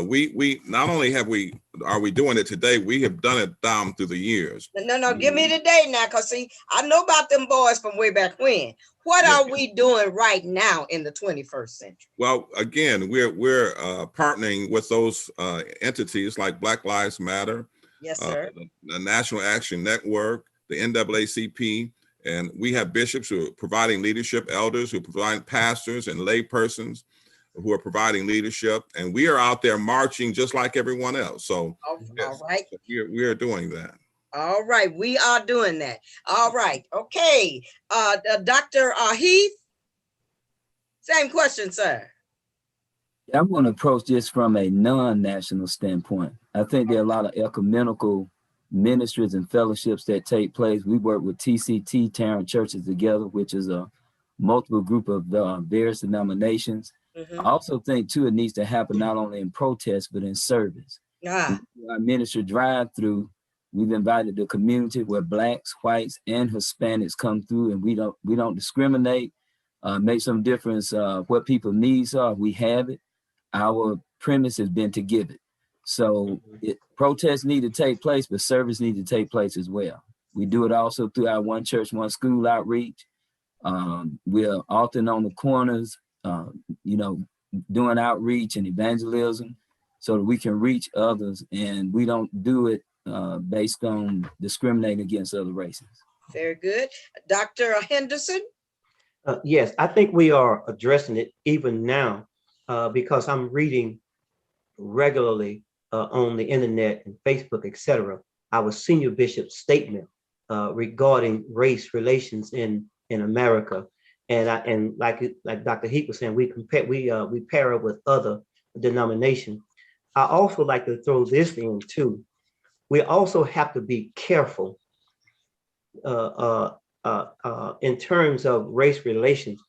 We not only are we doing it today, we have done it down through the years. No, give me today now, because see, I know about them boys from way back when. What are we doing right now in the 21st century? Well, again, we're partnering with those entities like Black Lives Matter, yes, sir, the National Action Network, the NAACP, and we have bishops who are providing leadership, elders who provide pastors and lay persons. who are providing leadership, and we are out there marching just like everyone else. So All right. we are doing that. All right, we are doing that. All right, okay. Dr. Heath, same question, sir. I'm going to approach this from a non-national standpoint. I think there are a lot of ecumenical ministries and fellowships that take place. We work with TCT, Tarrant Churches Together, which is a multiple group of various denominations. I also think too, it needs to happen not only in protest, but in service. Our ministry drive-through, we've invited the community where Blacks, whites, and Hispanics come through, and we don't discriminate, make some difference. What people needs are, we have it. Our premise has been to give it. So protests need to take place, but service need to take place as well. We do it also through our One Church, One School outreach. We're often on the corners, doing outreach and evangelism so that we can reach others, and we don't do it based on discriminating against other races. Very good. Dr. Henderson? Yes, I think we are addressing it even now because I'm reading regularly on the internet and Facebook, etc., our senior bishop's statement regarding race relations in America. And like Dr. Heath was saying, we pair up with other denominations. I also like to throw this in too. We also have to be careful in terms of race relations.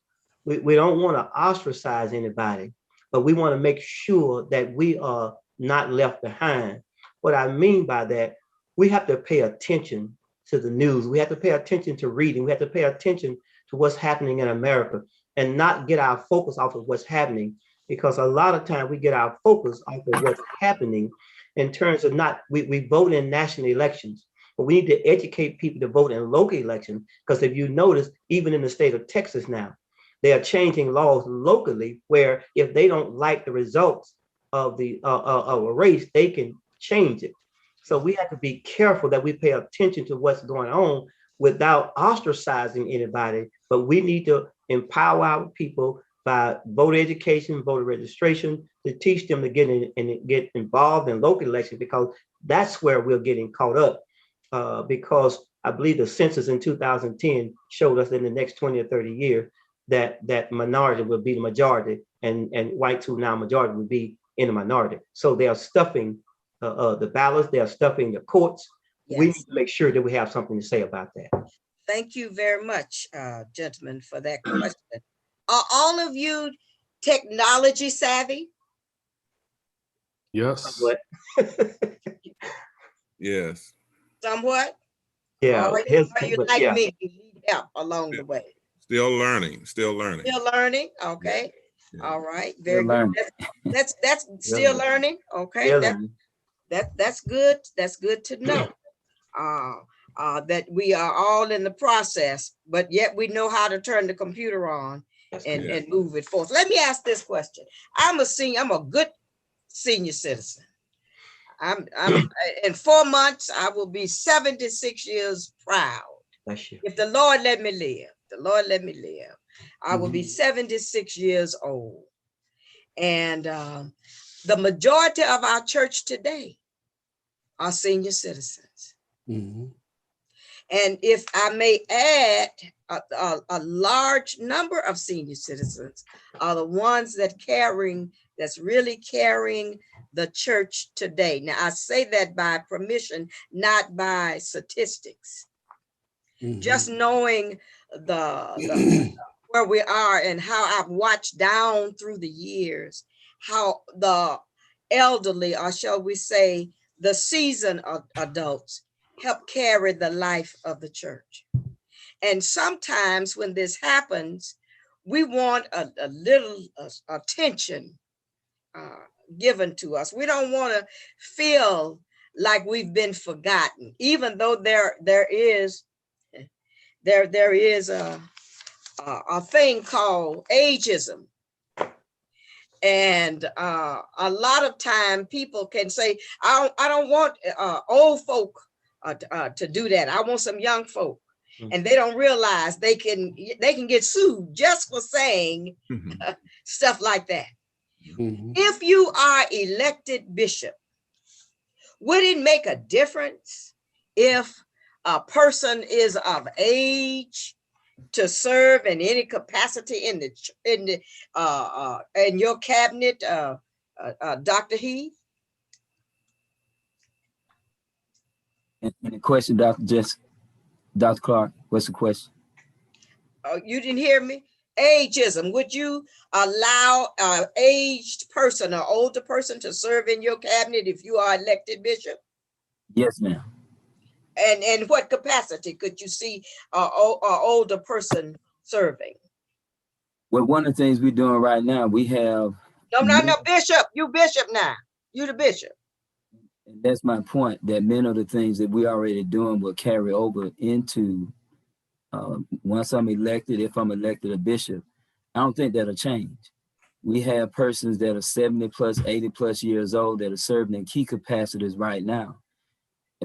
We don't want to ostracize anybody, but we want to make sure that we are not left behind. What I mean by that, we have to pay attention to the news. We have to pay attention to reading. We have to pay attention to what's happening in America and not get our focus off of what's happening, because a lot of time we get our focus off of what's happening in terms of we vote in national elections, but we need to educate people to vote in local elections, because if you notice, even in the state of Texas now, they are changing laws locally where if they don't like the results of a race, they can change it. So we have to be careful that we pay attention to what's going on without ostracizing anybody, but we need to empower our people by voter education, voter registration, to teach them to get involved in local elections, because that's where we're getting caught up. Because I believe the census in 2010 showed us in the next 20 or 30 years that minority will be the majority, and whites who now majority will be in the minority. So they are stuffing the ballots, they are stuffing the courts. Yes. We need to make sure that we have something to say about that. Thank you very much, gentlemen, for that question. Are all of you technology savvy? Yes. Somewhat. Yes. Somewhat? Yeah. Are you like me? You need help along the way. Still learning. Still learning. Okay. Yeah. All right. Very good. That's still learning. Okay. That's good. That's good to know. That we are all in the process, but yet we know how to turn the computer on and move it forward. Let me ask this question. I'm a good senior citizen. I'm in 4 months, I will be 76 years proud. If the Lord let me live, I will be 76 years old. And the majority of our church today are senior citizens. And if I may add, a large number of senior citizens are the ones that's really carrying the church today. Now, I say that by permission, not by statistics. Just knowing the where we are and how I've watched down through the years, how the elderly, or shall we say, the seasoned adults help carry the life of the church. And sometimes when this happens, we want a little attention given to us. We don't want to feel like we've been forgotten, even though there is a thing called ageism. And a lot of time people can say, I don't want old folk to do that. I want some young folk. And they don't realize they can get sued just for saying stuff like that. Mhm. If you are elected bishop, would it make a difference if a person is of age to serve in any capacity in your cabinet, Dr. Heath? And the question, Dr. Clark, what's the question? You didn't hear me? Ageism. Would you allow an aged person, an older person, to serve in your cabinet if you are elected bishop? Yes, ma'am. And in what capacity could you see an older person serving? Well, one of the things we're doing right now, we have. No, bishop. You bishop now. You the bishop. And that's my point, that many of the things that we're already doing will carry over into once I'm elected, if I'm elected a bishop. I don't think that'll change. We have persons that are 70 plus, 80 plus years old that are serving in key capacities right now.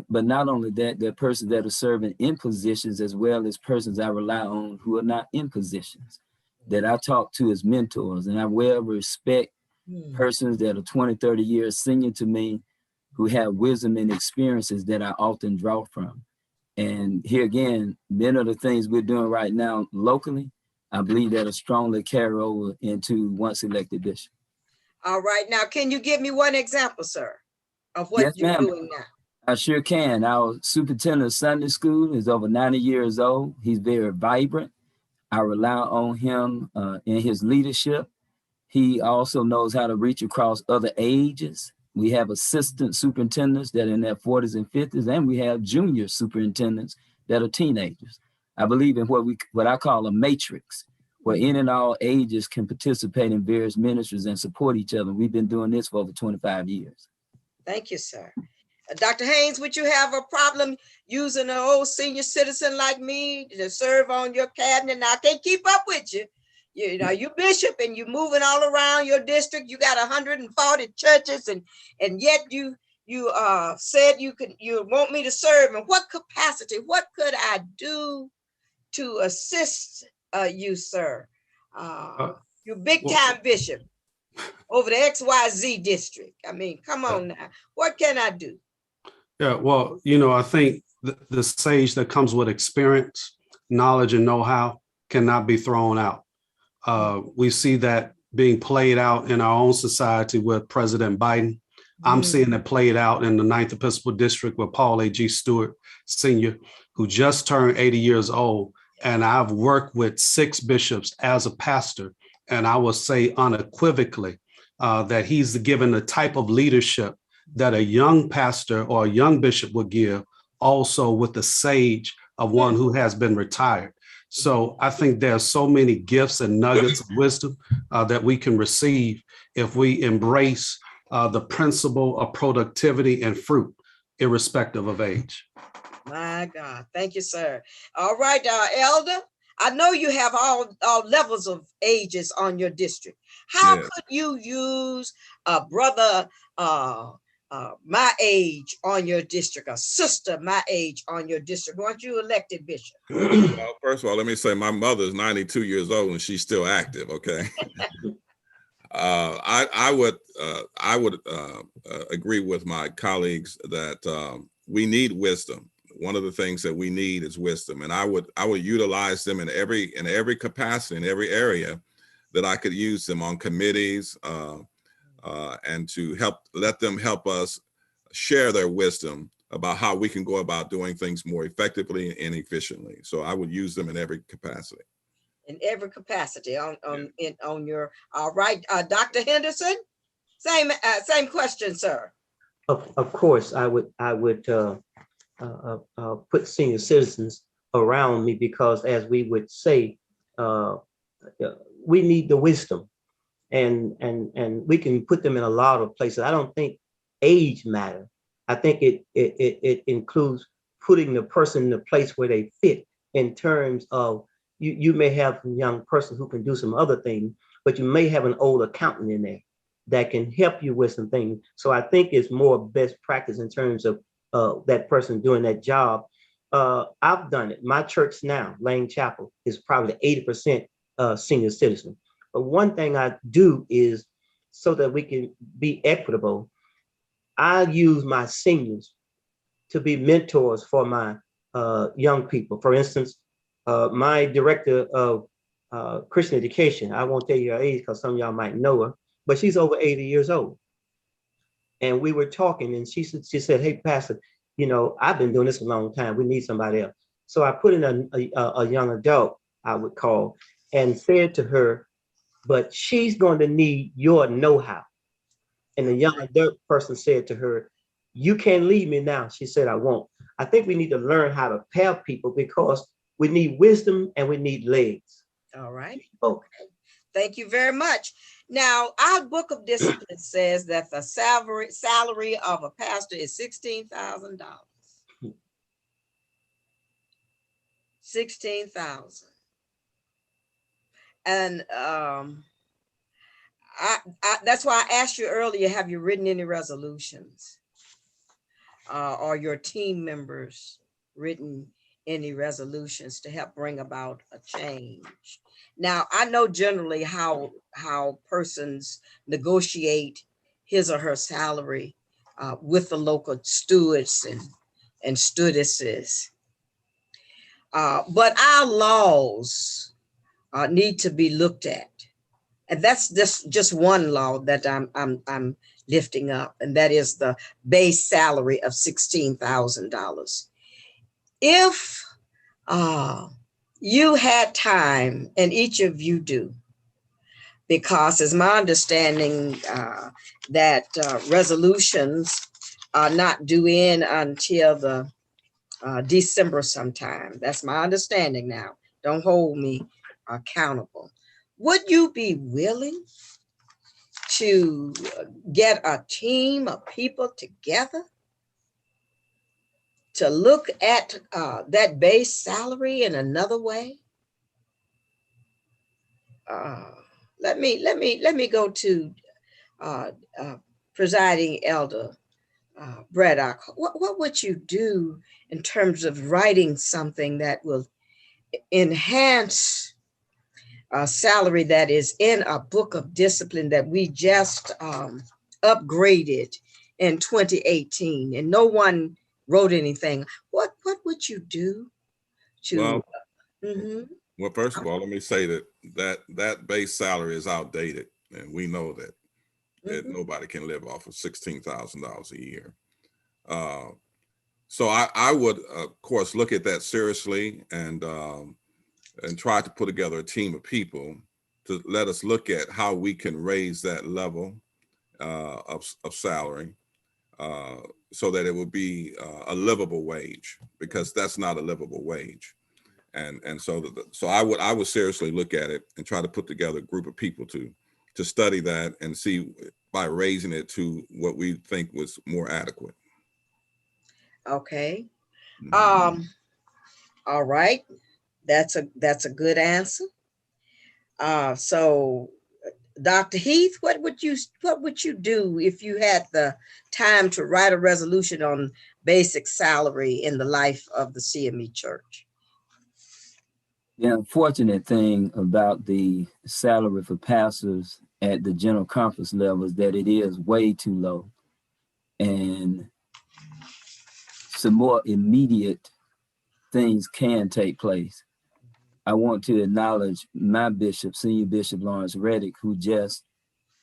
But not only that, there are persons that are serving in positions as well as persons I rely on who are not in positions that I talk to as mentors. And I well respect persons that are 20, 30 years senior to me who have wisdom and experiences that I often draw from. And here again, many of the things we're doing right now locally, I believe that'll strongly carry over into once elected bishop. All right. Now, can you give me one example, sir, of what Yes, you're ma'am. doing now? I sure can. Our superintendent of Sunday school is over 90 years old. He's very vibrant. I rely on him in his leadership. He also knows how to reach across other ages. We have assistant superintendents that are in their 40s and 50s, and we have junior superintendents that are teenagers. I believe in what I call a matrix, where any and all ages can participate in various ministries and support each other. We've been doing this for over 25 years. Thank you, sir. Dr. Haynes, would you have a problem using an old senior citizen like me to serve on your cabinet? Now, I can't keep up with you. You know, you bishop and you're moving all around your district. You got 140 churches, and yet you said you want me to serve. In what capacity? What could I do to assist you, sir? You big time bishop over the XYZ district. I mean, come on now. What can I do? Yeah, well, I think the sage that comes with experience, knowledge, and know-how cannot be thrown out. We see that being played out in our own society with President Biden. I'm seeing it played out in the 9th Episcopal District with Paul A.G. Stewart Sr., who just turned 80 years old. And I've worked with 6 bishops as a pastor. And I will say unequivocally that he's given the type of leadership that a young pastor or a young bishop would give, also with the sage of one who has been retired. So I think there are so many gifts and nuggets of wisdom that we can receive if we embrace the principle of productivity and fruit, irrespective of age. My God. Thank you, sir. All right, Elder. I know you have all levels of ages on your district. How could you use a brother my age on your district, a sister my age on your district? Weren't you elected bishop? Well, first of all, let me say my mother's 92 years old and she's still active. Okay. I would agree with my colleagues that we need wisdom. One of the things that we need is wisdom, and I would utilize them in every capacity, in every area that I could use them on committees, and to let them help us share their wisdom about how we can go about doing things more effectively and efficiently. So I would use them in every capacity. In every capacity on your, all right, Dr. Henderson, same question, sir. Of course, I would put senior citizens around me, because as we would say, we need the wisdom, and we can put them in a lot of places. I don't think age matters. I think it includes putting the person in the place where they fit, in terms of you may have a young person who can do some other things, but you may have an old accountant in there that can help you with some things. So I think it's more best practice in terms of that person doing that job. I've done it. My church now, Lane Chapel, is probably 80% senior citizen. But one thing I do is so that we can be equitable, I use my seniors to be mentors for my young people. For instance, my director of Christian education, I won't tell you her age because some of y'all might know her, but she's over 80 years old. And we were talking, and she said, "Hey, Pastor, I've been doing this a long time. We need somebody else." So I put in a young adult, I would call, and said to her, "But she's going to need your know-how." And the young adult person said to her, "You can't leave me now." She said, "I won't." I think we need to learn how to pair people because we need wisdom and we need legs. All right. Okay. Thank you very much. Now, our book of discipline says that the salary of a pastor is $16,000. 16,000. And that's why I asked you earlier, have you written any resolutions? Or your team members written any resolutions to help bring about a change? Now, I know generally how persons negotiate his or her salary with the local stewards and stewardesses. But our laws need to be looked at. And that's just one law that I'm lifting up, and that is the base salary of $16,000. If you had time, and each of you do, because it's my understanding that resolutions are not due in until the December sometime. That's my understanding now. Don't hold me accountable. Would you be willing to get a team of people together to look at that base salary in another way? Let me go to presiding elder Braddock. What would you do in terms of writing something that will enhance a salary that is in a book of discipline that we just upgraded in 2018, and no one wrote anything? What would you do to? Well, first of all, let me say that base salary is outdated, and we know that nobody can live off of $16,000 a year. So I would, of course, look at that seriously and try to put together a team of people to let us look at how we can raise that level of salary so that it would be a livable wage, because that's not a livable wage. And so I would seriously look at it and try to put together a group of people to study that and see by raising it to what we think was more adequate. Okay. All right. That's a good answer. So Dr. Heath, what would you do if you had the time to write a resolution on basic salary in the life of the CME Church? The unfortunate thing about the salary for pastors at the general conference level is that it is way too low. And some more immediate things can take place. I want to acknowledge my bishop, Senior Bishop Lawrence Reddick, who just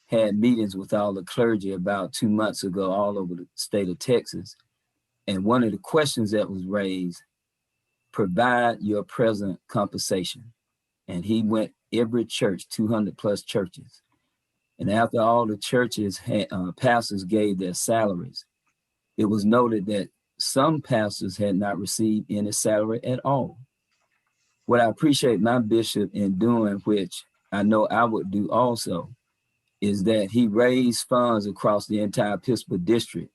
had meetings with all the clergy about 2 months ago all over the state of Texas. And one of the questions that was raised, provide your present compensation. And he went every church, 200 plus churches. And after all the churches, pastors gave their salaries, it was noted that some pastors had not received any salary at all. What I appreciate my bishop in doing, which I know I would do also, is that he raised funds across the entire Pittsburgh district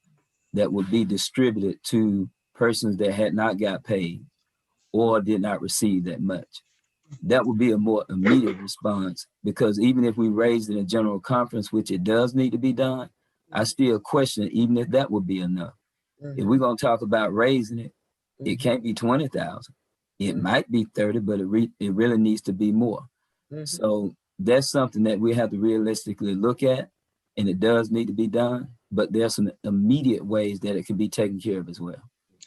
that would be distributed to persons that had not got paid or did not receive that much. That would be a more immediate response, because even if we raised in a general conference, which it does need to be done, I still question even if that would be enough. If we're going to talk about raising it, it can't be 20,000. It might be 30, but it really needs to be more. So that's something that we have to realistically look at and it does need to be done, but there's some immediate ways that it can be taken care of as well.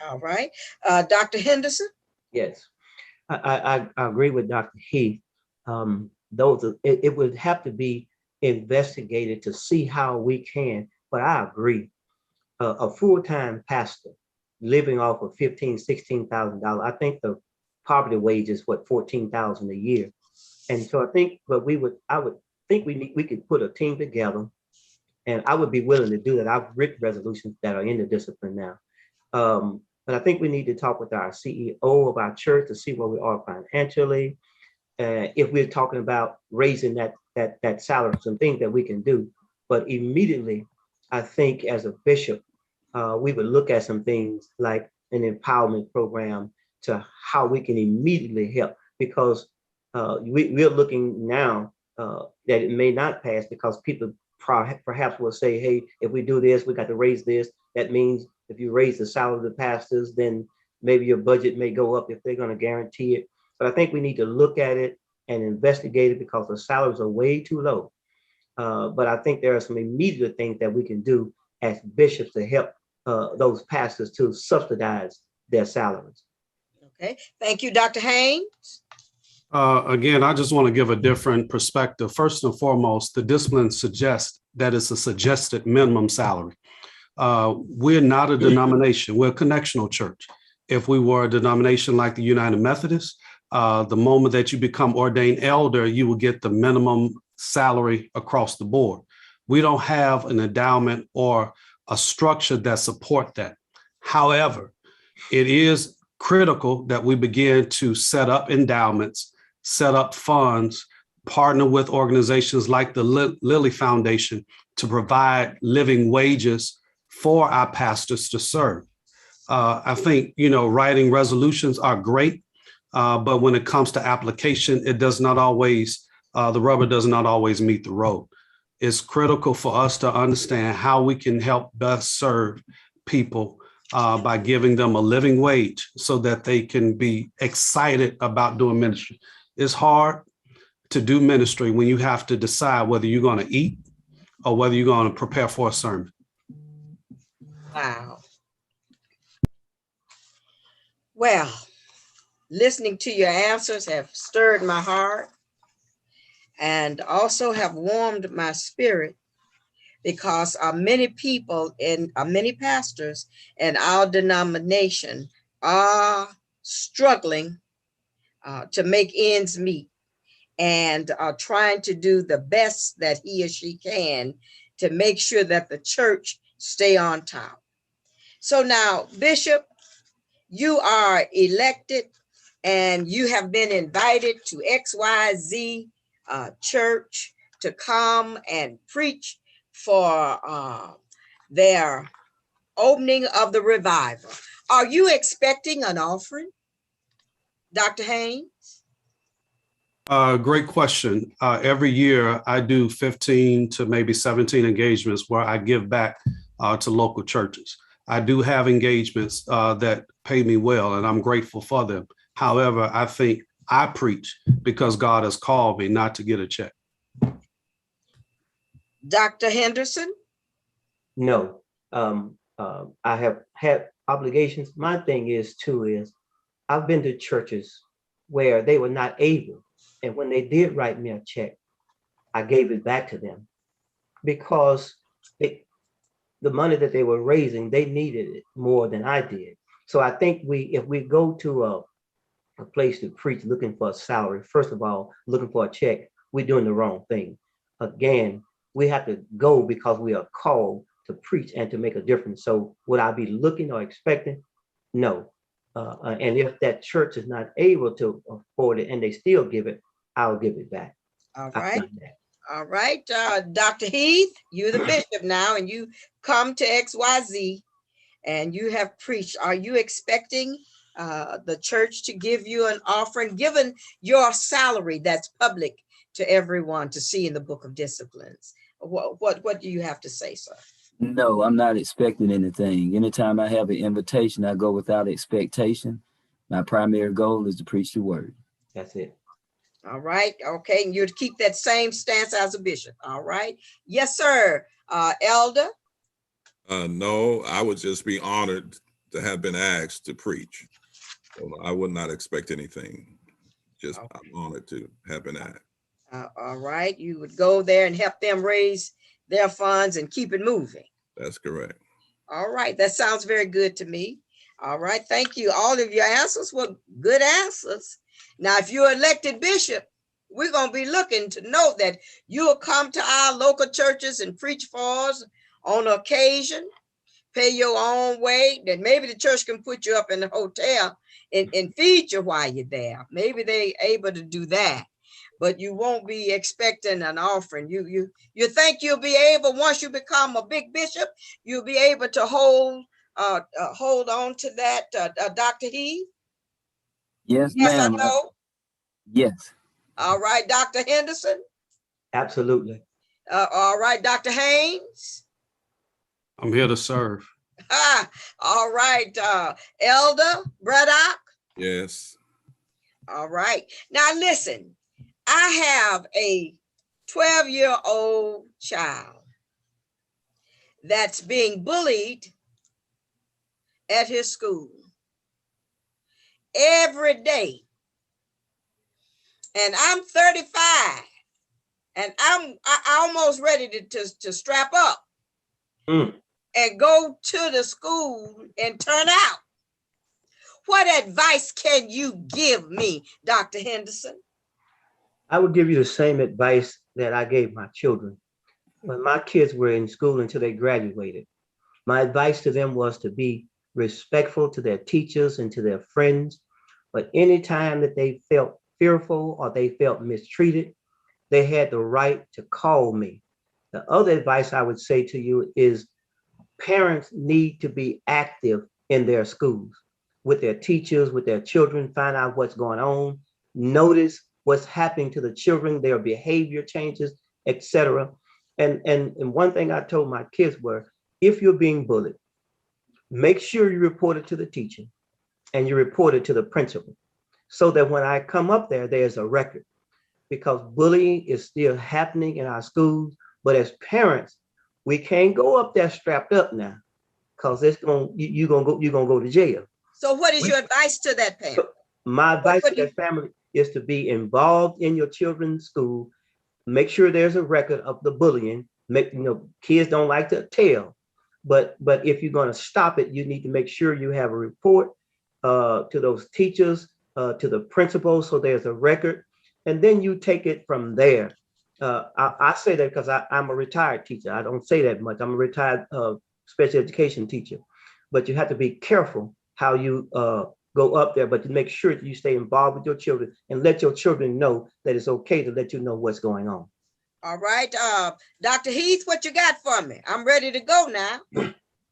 All right. Dr. Henderson? Yes, I agree with Dr. Heath. It would have to be investigated to see how we can, but I agree. A full-time pastor living off of $15,000-$16,000. I think the poverty wage is what, $14,000 a year. And so I think, but I would think we could put a team together, and I would be willing to do that. I've written resolutions that are in the discipline now. But I think we need to talk with our CEO of our church to see where we are financially. If we're talking about raising that salary, some things that we can do. But immediately, I think as a bishop, we would look at some things like an empowerment program to how we can immediately help, because we're looking now that it may not pass because people perhaps will say, hey, if we do this, we got to raise this. That means if you raise the salary of the pastors, then maybe your budget may go up if they're going to guarantee it. But I think we need to look at it and investigate it because the salaries are way too low. But I think there are some immediate things that we can do as bishops to help those pastors to subsidize their salaries. Okay. Thank you, Dr. Haynes. Again, I just want to give a different perspective. First and foremost, the discipline suggests that it's a suggested minimum salary. We're not a denomination, we're a connectional church. If we were a denomination like the United Methodist, the moment that you become ordained elder, you will get the minimum salary across the board. We don't have an endowment or a structure that support that. However, it is critical that we begin to set up endowments, set up funds, partner with organizations like the Lilly Foundation to provide living wages for our pastors to serve. I think, writing resolutions are great, but when it comes to application, it does not always, the rubber does not always meet the road. It's critical for us to understand how we can help best serve people by giving them a living wage so that they can be excited about doing ministry. It's hard to do ministry when you have to decide whether you're going to eat or whether you're going to prepare for a sermon. Wow. Well, listening to your answers have stirred my heart and also have warmed my spirit, because many people and many pastors in our denomination are struggling to make ends meet and are trying to do the best that he or she can to make sure that the church stay on top. So now, Bishop, you are elected and you have been invited to XYZ church to come and preach for their opening of the revival. Are you expecting an offering, Dr. Haynes? Great question. Every year I do 15 to maybe 17 engagements where I give back to local churches. I do have engagements that pay me well, and I'm grateful for them. However, I think I preach because God has called me, not to get a check. Dr. Henderson? No, I have had obligations. My thing is I've been to churches where they were not able, and when they did write me a check, I gave it back to them because the money that they were raising, they needed it more than I did. So I think if we go to a place to preach looking for a salary, first of all, looking for a check, we're doing the wrong thing. Again, we have to go because we are called to preach and to make a difference. So would I be looking or expecting? No. And if that church is not able to afford it and they still give it, I'll give it back. All right. All right. Dr. Heath, you're the bishop now, and you come to XYZ and you have preached. Are you expecting the church to give you an offering, given your salary that's public to everyone to see in the Book of Disciplines? What do you have to say, sir? No, I'm not expecting anything. Anytime I have an invitation, I go without expectation. My primary goal is to preach the word. That's it. All right. Okay. And you'd keep that same stance as a bishop. All right. Yes, sir. Elder? No, I would just be honored to have been asked to preach. So I would not expect anything. Just Okay. I'm honored to have been asked. All right, you would go there and help them raise their funds and keep it moving. That's correct. All right, that sounds very good to me. All right, thank you. All of your answers were good answers. Now, if you're elected bishop, we're going to be looking to know that you'll come to our local churches and preach for us on occasion, pay your own way. Then maybe the church can put you up in the hotel and feed you while you're there. Maybe they're able to do that, but you won't be expecting an offering. You think you'll be able, once you become a big bishop, you'll be able to hold on to that, Dr. Heath? Yes, Yes, I ma'am. know. Yes. All right, Dr. Henderson. Absolutely. All right, Dr. Haynes. I'm here to serve. All right, Elder Braddock. Yes. All right. Now listen, I have a 12-year-old child that's being bullied at his school every day. And I'm 35 and I'm almost ready to strap up and go to the school and turn out. What advice can you give me, Dr. Henderson? I would give you the same advice that I gave my children. When my kids were in school until they graduated, my advice to them was to be respectful to their teachers and to their friends. But anytime that they felt fearful or they felt mistreated, they had the right to call me. The other advice I would say to you is parents need to be active in their schools with their teachers, with their children, find out what's going on, notice what's happening to the children, their behavior changes, etc. And one thing I told my kids were, if you're being bullied, make sure you report it to the teacher and you report it to the principal so that when I come up there, there's a record, because bullying is still happening in our schools. But as parents, we can't go up there strapped up now, because you're gonna go to jail. So what is your advice to that parent? So my advice to that family is to be involved in your children's school. Make sure there's a record of the bullying. Kids don't like to tell, but if you're going to stop it, you need to make sure you have a report to those teachers, to the principal, so there's a record, and then you take it from there. I say that because I'm a retired teacher. I don't say that much. I'm a retired special education teacher, but you have to be careful how you go up there, but to make sure that you stay involved with your children and let your children know that it's okay to let you know what's going on. All right, Dr. Heath, what you got for me? I'm ready to go now.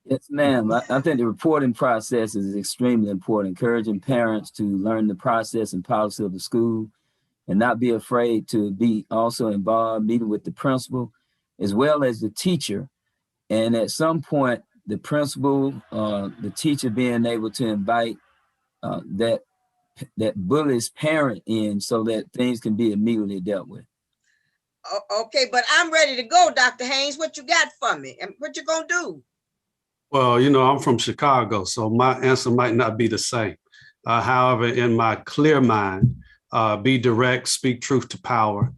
Yes, ma'am. I think the reporting process is extremely important, encouraging parents to learn the process and policy of the school and not be afraid to be also involved, meeting with the principal as well as the teacher. And at some point, the principal, the teacher being able to invite that bully's parent in so that things can be immediately dealt with. Okay, but I'm ready to go, Dr. Haynes. What you got for me? And what you gonna do? Well, I'm from Chicago, so my answer might not be the same. However, in my clear mind, be direct, speak truth to power,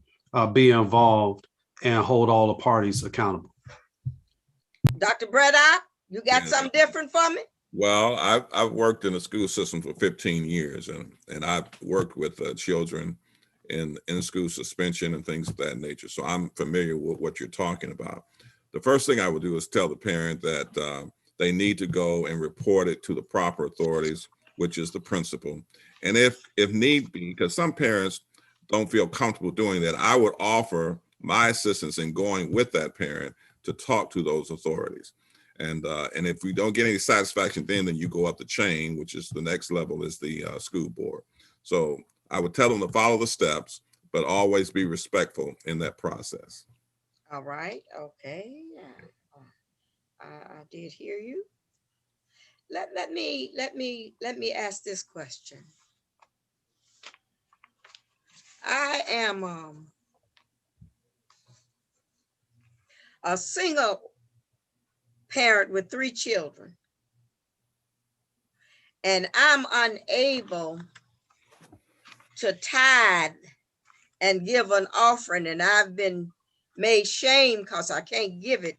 be involved, and hold all the parties accountable. Dr. Braddock, you got something different for me? Well, I've worked in the school system for 15 years, and I've worked with children in school suspension and things of that nature. So I'm familiar with what you're talking about. The first thing I would do is tell the parent that they need to go and report it to the proper authorities, which is the principal. And if need be, because some parents don't feel comfortable doing that, I would offer my assistance in going with that parent to talk to those authorities. And if we don't get any satisfaction then you go up the chain, which is the next level is the school board. So I would tell them to follow the steps, but always be respectful in that process. All right. Okay. I did hear you. Let me ask this question. I am a single parent with 3 children, and I'm unable to tithe and give an offering, and I've been made shame because I can't give it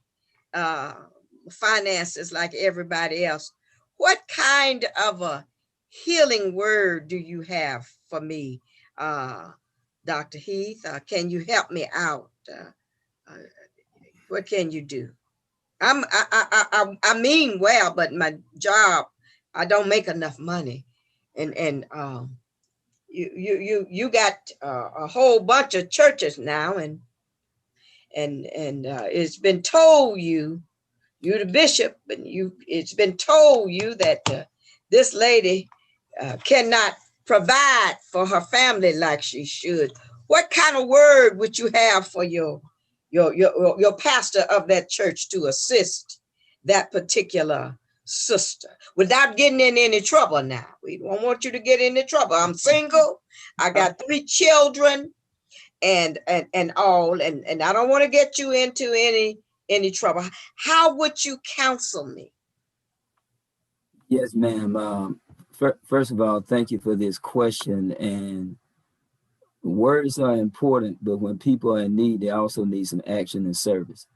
finances like everybody else. What kind of a healing word do you have for me, Dr. Heath? Can you help me out? What can you do? I mean well, but my job, I don't make enough money, and you got a whole bunch of churches now, and it's been told you the bishop, and it's been told you that this lady cannot provide for her family like she should. What kind of word would you have for your pastor of that church to assist that particular sister without getting in any trouble? Now, we don't want you to get into trouble. I'm single. I got 3 children and all, and I don't want to get you into any trouble. How would you counsel me? Yes, ma'am. First of all, thank you for this question. And words are important, but when people are in need, they also need some action and service.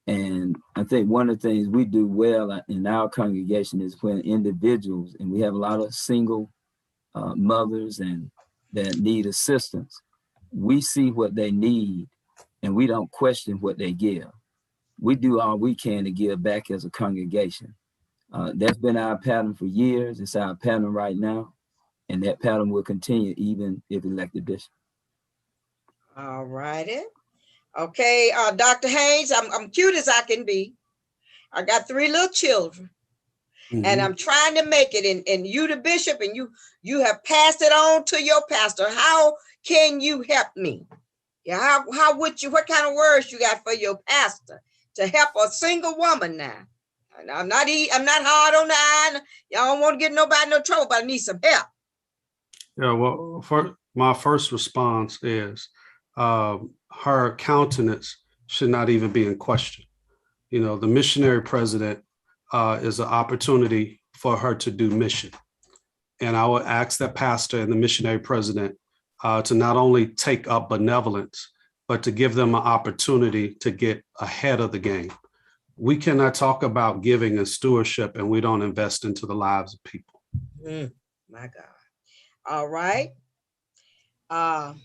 And I think one of the things we do well in our congregation is when individuals, and we have a lot of single mothers and that need assistance, we see what they need and we don't question what they give. We do all we can to give back as a congregation. That's been our pattern for years. It's our pattern right now. And that pattern will continue even if elected bishop. All righty. Okay, Dr. Haynes, I'm cute as I can be. I got 3 little children, and I'm trying to make it. And you, the bishop, and you have passed it on to your pastor. How can you help me? Yeah, how would you? What kind of words you got for your pastor to help a single woman now? And I'm not hard on the eye. Y'all don't want to get nobody no trouble, but I need some help. Yeah, well, my first response is her countenance should not even be in question. You know, the missionary president is an opportunity for her to do mission. And I would ask that pastor and the missionary president to not only take up benevolence, but to give them an opportunity to get ahead of the game. We cannot talk about giving and stewardship and we don't invest into the lives of people. My God. All right. Well,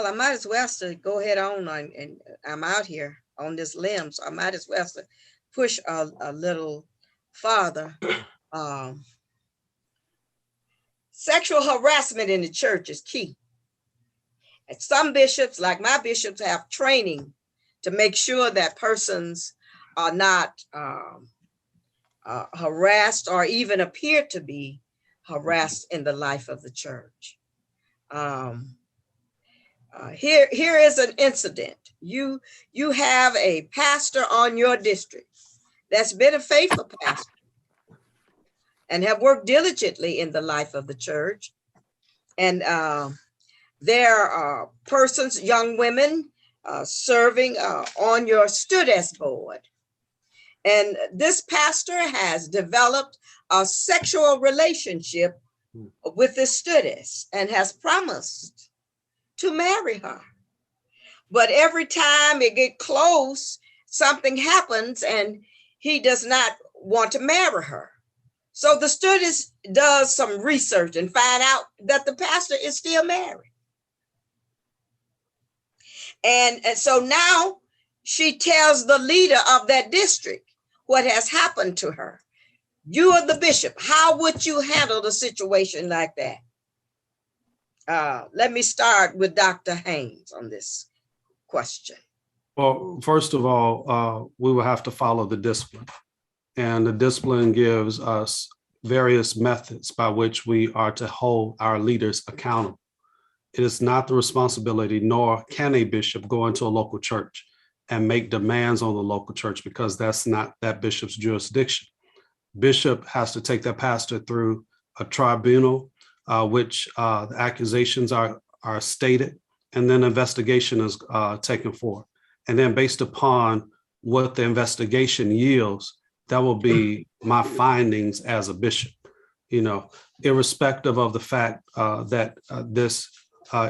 I might as well go ahead on, and I'm out here on this limb, so I might as well push a little farther. Sexual harassment in the church is key. And some bishops, like my bishops, have training to make sure that persons are not harassed or even appear to be harassed in the life of the church. Here is an incident. You have a pastor on your district that's been a faithful pastor and have worked diligently in the life of the church. And there are persons, young women, serving on your studess board. And this pastor has developed a sexual relationship with the studess and has promised to marry her. But every time it gets close, something happens and he does not want to marry her. So the student does some research and find out that the pastor is still married. And so now she tells the leader of that district what has happened to her. You are the bishop. How would you handle a situation like that? Let me start with Dr. Haynes on this question. Well, first of all, we will have to follow the discipline. And the discipline gives us various methods by which we are to hold our leaders accountable. It is not the responsibility, nor can a bishop go into a local church and make demands on the local church because that's not that bishop's jurisdiction. Bishop has to take that pastor through a tribunal, which the accusations are stated, and then investigation is taken for. And then based upon what the investigation yields, that will be my findings as a bishop, you know, irrespective of the fact that this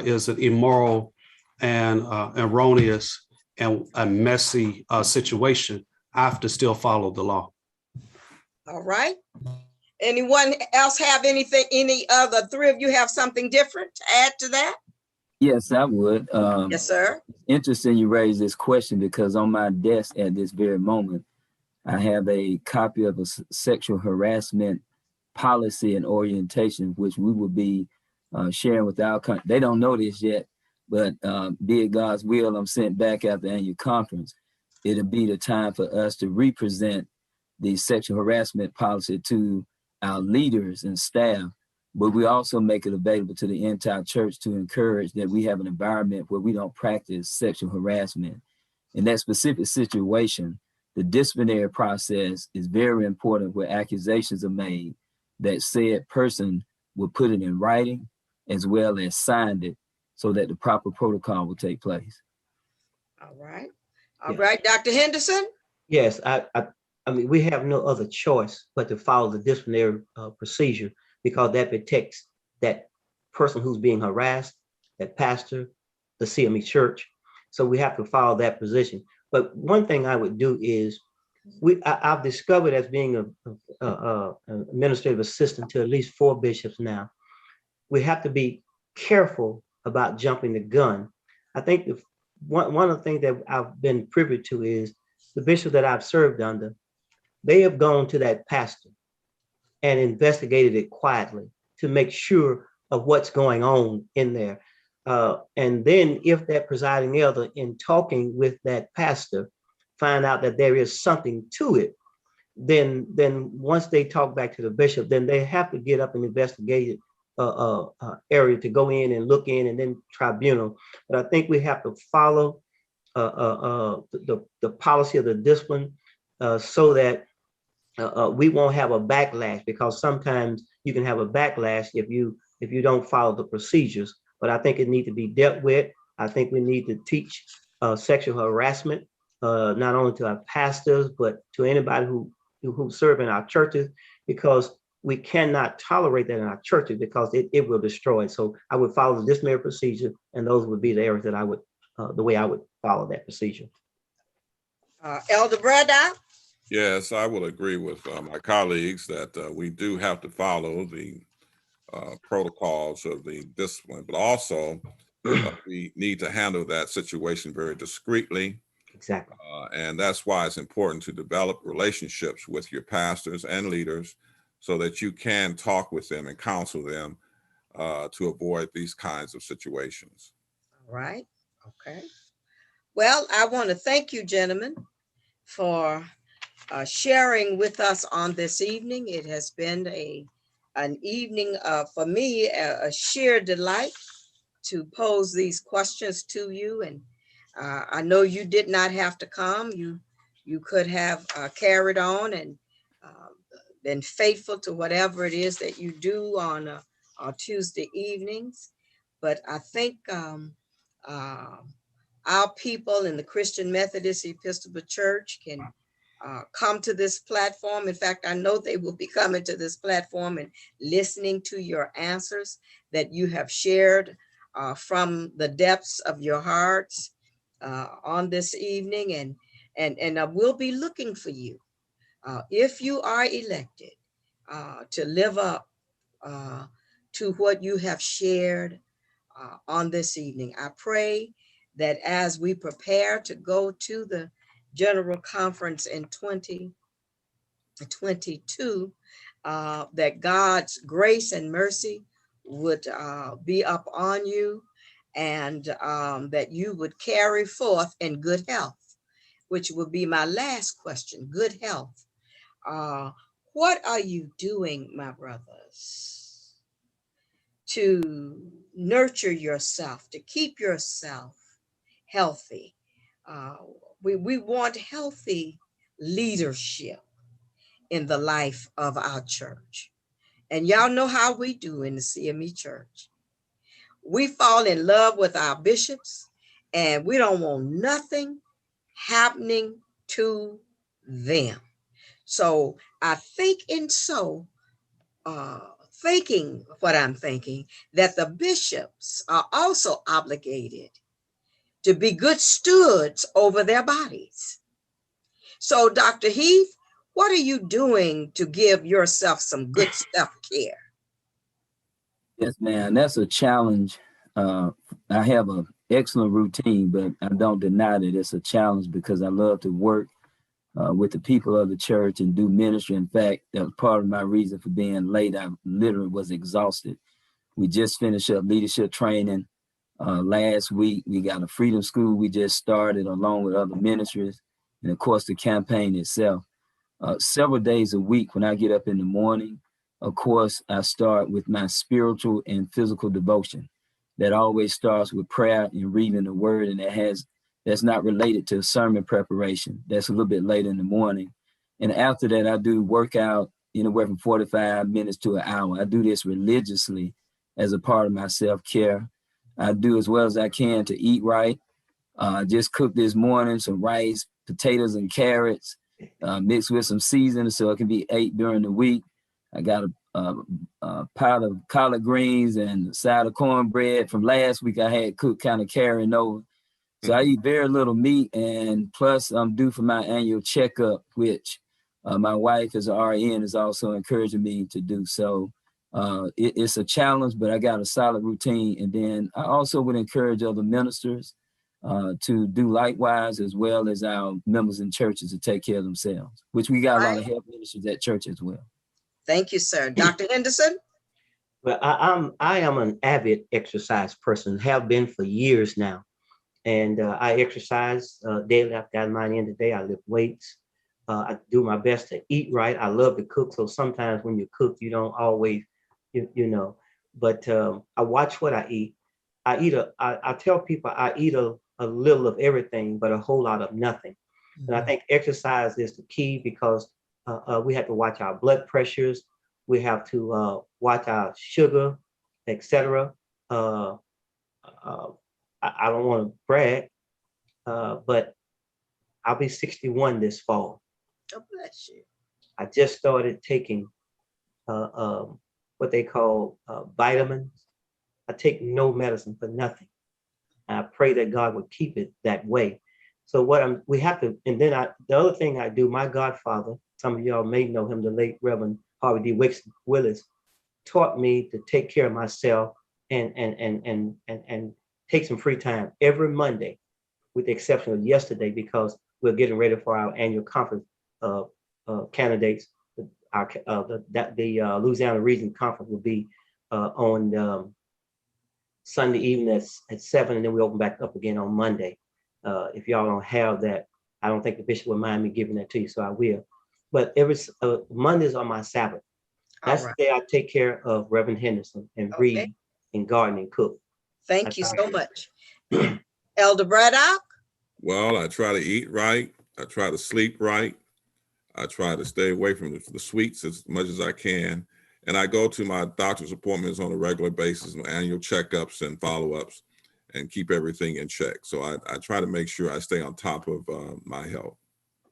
is an immoral and erroneous and a messy situation. I have to still follow the law. All right. Anyone else have anything, any other three of you have something different to add to that? Yes, I would. Yes, sir. Interesting you raise this question, because on my desk at this very moment, I have a copy of a sexual harassment policy and orientation, which we will be sharing with our country. They don't know this yet, but be it God's will, I'm sent back after the annual conference. It'll be the time for us to represent the sexual harassment policy to our leaders and staff, but we also make it available to the entire church to encourage that we have an environment where we don't practice sexual harassment. In that specific situation, the disciplinary process is very important, where accusations are made, that said person will put it in writing as well as signed it so that the proper protocol will take place. All right. All right, Dr. Henderson. Yes, I mean, we have no other choice but to follow the disciplinary procedure, because that protects that person who's being harassed, that pastor, the CME church. So we have to follow that position. But one thing I would do is, I've discovered, as being a administrative assistant to at least 4 bishops now, we have to be careful about jumping the gun. I think one of the things that I've been privy to is the bishops that I've served under, they have gone to that pastor and investigated it quietly to make sure of what's going on in there. And then if that presiding elder, in talking with that pastor, find out that there is something to it, then once they talk back to the bishop, then they have to get up and investigate area to go in and look in, and then tribunal. But I think we have to follow the policy of the discipline so that we won't have a backlash, because sometimes you can have a backlash if you don't follow the procedures. But I think it needs to be dealt with. I think we need to teach sexual harassment, not only to our pastors, but to anybody who serve in our churches, because we cannot tolerate that in our churches, because it will destroy. So I would follow the disciplinary procedure, and those would be the areas that I would, the way I would follow that procedure. Elder Brada. Yes, I will agree with my colleagues that we do have to follow the protocols of the discipline, but also we need to handle that situation very discreetly. Exactly. And that's why it's important to develop relationships with your pastors and leaders so that you can talk with them and counsel them to avoid these kinds of situations. All right. Okay. Well, I want to thank you, gentlemen, for sharing with us on this evening. It has been an evening for me, a sheer delight to pose these questions to you. And I know you did not have to come. You could have carried on and been faithful to whatever it is that you do on Tuesday evenings. But I think our people in the Christian Methodist Episcopal Church can come to this platform. In fact, I know they will be coming to this platform and listening to your answers that you have shared from the depths of your hearts on this evening. And I will be looking for you if you are elected to live up to what you have shared on this evening. I pray that as we prepare to go to the General Conference in 2022, that God's grace and mercy would be up on you, and that you would carry forth in good health, which will be my last question, good health. What are you doing, my brothers, to nurture yourself, to keep yourself healthy? We want healthy leadership in the life of our church. And y'all know how we do in the CME church. We fall in love with our bishops, and we don't want nothing happening to them. So I think thinking what I'm thinking, that the bishops are also obligated to be good stewards over their bodies. So Dr. Heath, what are you doing to give yourself some good self-care? Yes, man, that's a challenge. I have an excellent routine, but I don't deny that it's a challenge because I love to work with the people of the church and do ministry. In fact, that was part of my reason for being late. I literally was exhausted. We just finished up leadership training last week. We got a freedom school we just started along with other ministries. And of course, the campaign itself. Several days a week when I get up in the morning, of course, I start with my spiritual and physical devotion. That always starts with prayer and reading the word, and that's not related to sermon preparation. That's a little bit later in the morning. And after that, I do workout anywhere from 45 minutes to an hour. I do this religiously as a part of my self-care. I do as well as I can to eat right. Just cooked this morning some rice, potatoes, and carrots, mixed with some seasoning so it can be ate during the week. I got a pot of collard greens and a side of cornbread from last week. I had cooked, kind of carrying over. So I eat very little meat, and plus I'm due for my annual checkup, which my wife as an RN is also encouraging me to do. So it's a challenge, but I got a solid routine. And then I also would encourage other ministers to do likewise, as well as our members in churches to take care of themselves, which we got a lot of health ministers at church as well. Thank you, sir. Dr. Henderson? Well, I am an avid exercise person, have been for years now. And I exercise daily. I've got mine in today. I lift weights. I do my best to eat right. I love to cook. So sometimes when you cook, you don't always, but I watch what I eat. I tell people I eat a little of everything, but a whole lot of nothing. Mm-hmm. And I think exercise is the key because we have to watch our blood pressures. We have to watch our sugar, etc. I don't want to brag, but I'll be 61 this fall. God bless you. I just started taking what they call vitamins. I take no medicine for nothing. I pray that God would keep it that way. So we have to, and then the other thing I do, my godfather, some of y'all may know him, the late Reverend Harvey D. Willis, taught me to take care of myself and take some free time every Monday, with the exception of yesterday, because we're getting ready for our annual conference candidates. The Louisiana Region Conference will be on Sunday evening at 7, and then we open back up again on Monday. If y'all don't have that, I don't think the bishop would mind me giving that to you, so I will. But every Mondays are my Sabbath. That's the day I take care of Reverend Henderson and read and garden and cook. Thank you so much. Elder Braddock? Well, I try to eat right. I try to sleep right. I try to stay away from the sweets as much as I can. And I go to my doctor's appointments on a regular basis, my annual checkups and follow-ups, and keep everything in check. So I try to make sure I stay on top of my health.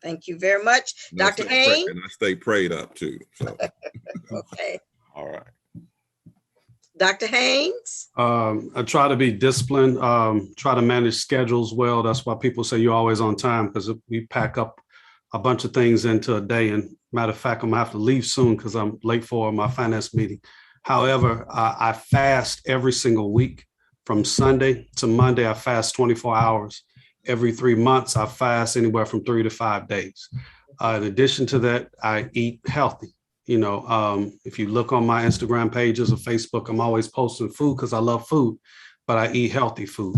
Thank you very much. And Dr. Haynes? And I stay prayed up too. So. Okay. All right. Dr. Haynes? I try to be disciplined, try to manage schedules well. That's why people say you're always on time, because we pack up a bunch of things into a day. And matter of fact, I'm gonna have to leave soon because I'm late for my finance meeting. However, I fast every single week. From Sunday to Monday, I fast 24 hours. Every 3 months, I fast anywhere from 3 to 5 days. In addition to that, I eat healthy. If you look on my Instagram pages or Facebook, I'm always posting food because I love food, but I eat healthy food.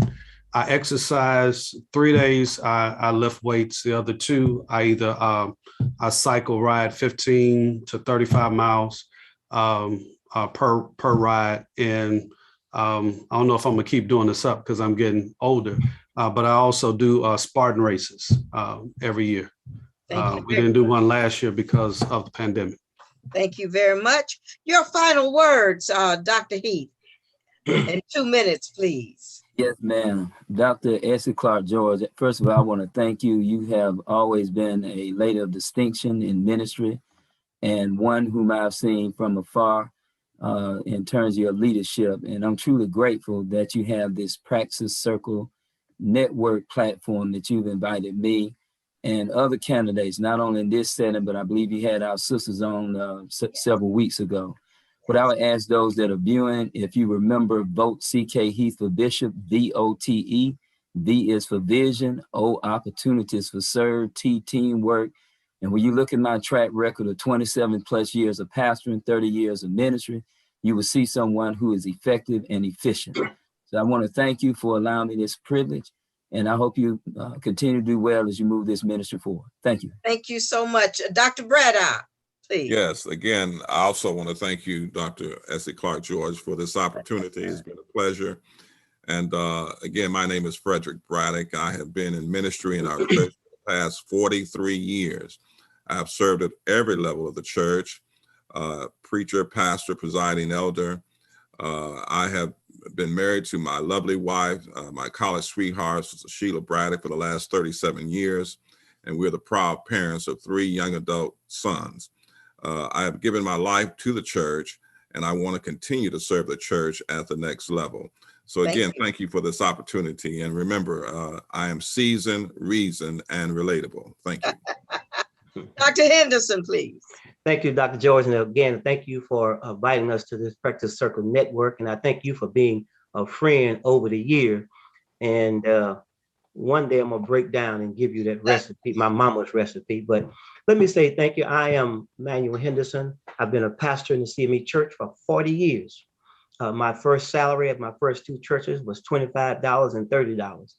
I exercise 3 days. I lift weights. The other 2, I either I cycle, ride 15 to 35 miles per ride. And I don't know if I'm gonna keep doing this up because I'm getting older, but I also do Spartan races every year. We didn't do one last year because of the pandemic. Thank you very much. Your final words, Dr. Heath, in 2 minutes, please. Yes, ma'am. Dr. Essie Clark-George, first of all, I want to thank you. You have always been a lady of distinction in ministry and one whom I've seen from afar in terms of your leadership. And I'm truly grateful that you have this Praxis Circle network platform that you've invited me and other candidates, not only in this setting, but I believe you had our sisters on several weeks ago. But I would ask those that are viewing, if you remember, vote CK Heath for Bishop, VOTE. V is for vision, O opportunities for serve, T teamwork. And when you look at my track record of 27 plus years of pastoring, 30 years of ministry, you will see someone who is effective and efficient. So I want to thank you for allowing me this privilege. And I hope you continue to do well as you move this ministry forward. Thank you. Thank you so much. Dr. Braddock, please. Yes, again, I also want to thank you, Dr. Essie Clark-George, for this opportunity. It's been a pleasure. And again, my name is Frederick Braddock. I have been in ministry in our church for the past 43 years. I have served at every level of the church, preacher, pastor, presiding elder. I have been married to my lovely wife, my college sweetheart, Sheila Braddock, for the last 37 years. And we're the proud parents of 3 young adult sons. I have given my life to the church, and I want to continue to serve the church at the next level. So again, thank you for this opportunity. And remember, I am seasoned, reasoned, and relatable. Thank you. Dr. Henderson, please. Thank you, Dr. George. And again, thank you for inviting us to this Praxis Circle Network. And I thank you for being a friend over the year. And one day I'm going to break down and give you that recipe, my mama's recipe. But let me say thank you. I am Manuel Henderson. I've been a pastor in the CME Church for 40 years. My first salary at my first 2 churches was $25 and $30.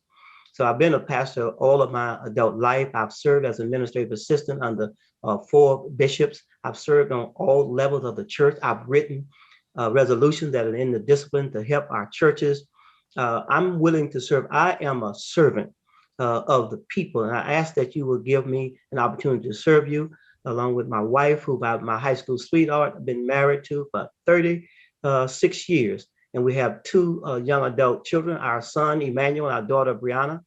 So I've been a pastor all of my adult life. I've served as administrative assistant under 4 bishops. I've served on all levels of the church. I've written resolutions that are in the discipline to help our churches. I'm willing to serve. I am a servant of the people. And I ask that you will give me an opportunity to serve you, along with my wife, who my high school sweetheart, I've been married to for 36 years. And we have 2 young adult children, our son, Emmanuel, our daughter, Brianna,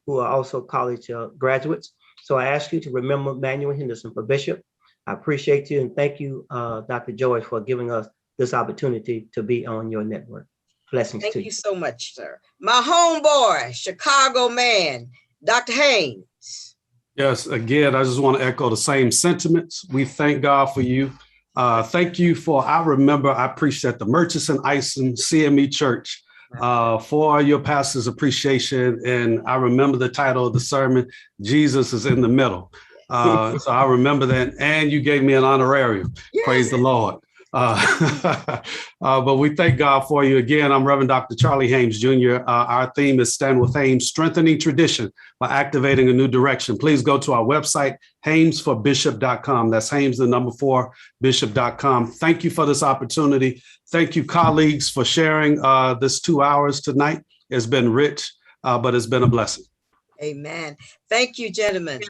who are also college graduates. So I ask you to remember Manuel Henderson for Bishop. I appreciate you. And thank you, Dr. George, for giving us this opportunity to be on your network. Blessings to you. Thank you so much, sir. My homeboy, Chicago man, Dr. Haynes. Yes, again, I just want to echo the same sentiments. We thank God for you. Thank you I remember I preached at the Murchison Ison CME Church for your pastor's appreciation. And I remember the title of the sermon, Jesus is in the Middle. So I remember that. And you gave me an honorarium. Yes. Praise the Lord. But we thank God for you. Again, I'm Reverend Dr. Charlie Haynes Jr. Our theme is Stand with Haynes, Strengthening Tradition by Activating a New Direction. Please go to our website, HamesForBishop.com. That's Hames, the number 4, Bishop.com. Thank you for this opportunity. Thank you, colleagues, for sharing this 2 hours tonight. It's been rich, but it's been a blessing. Amen. Thank you, gentlemen.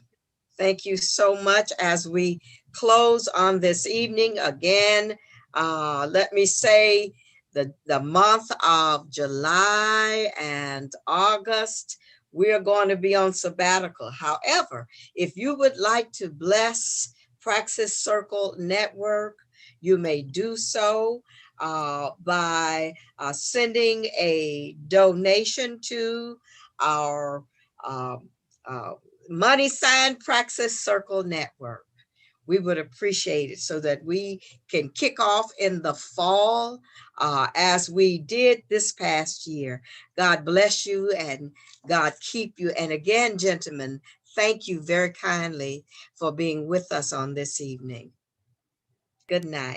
Thank you so much. As we close on this evening, again, let me say the month of July and August, we're going to be on sabbatical. However, if you would like to bless Praxis Circle Network, you may do so by sending a donation to our money sign Praxis Circle Network. We would appreciate it so that we can kick off in the fall as we did this past year. God bless you and God keep you. And again, gentlemen, thank you very kindly for being with us on this evening. Good night.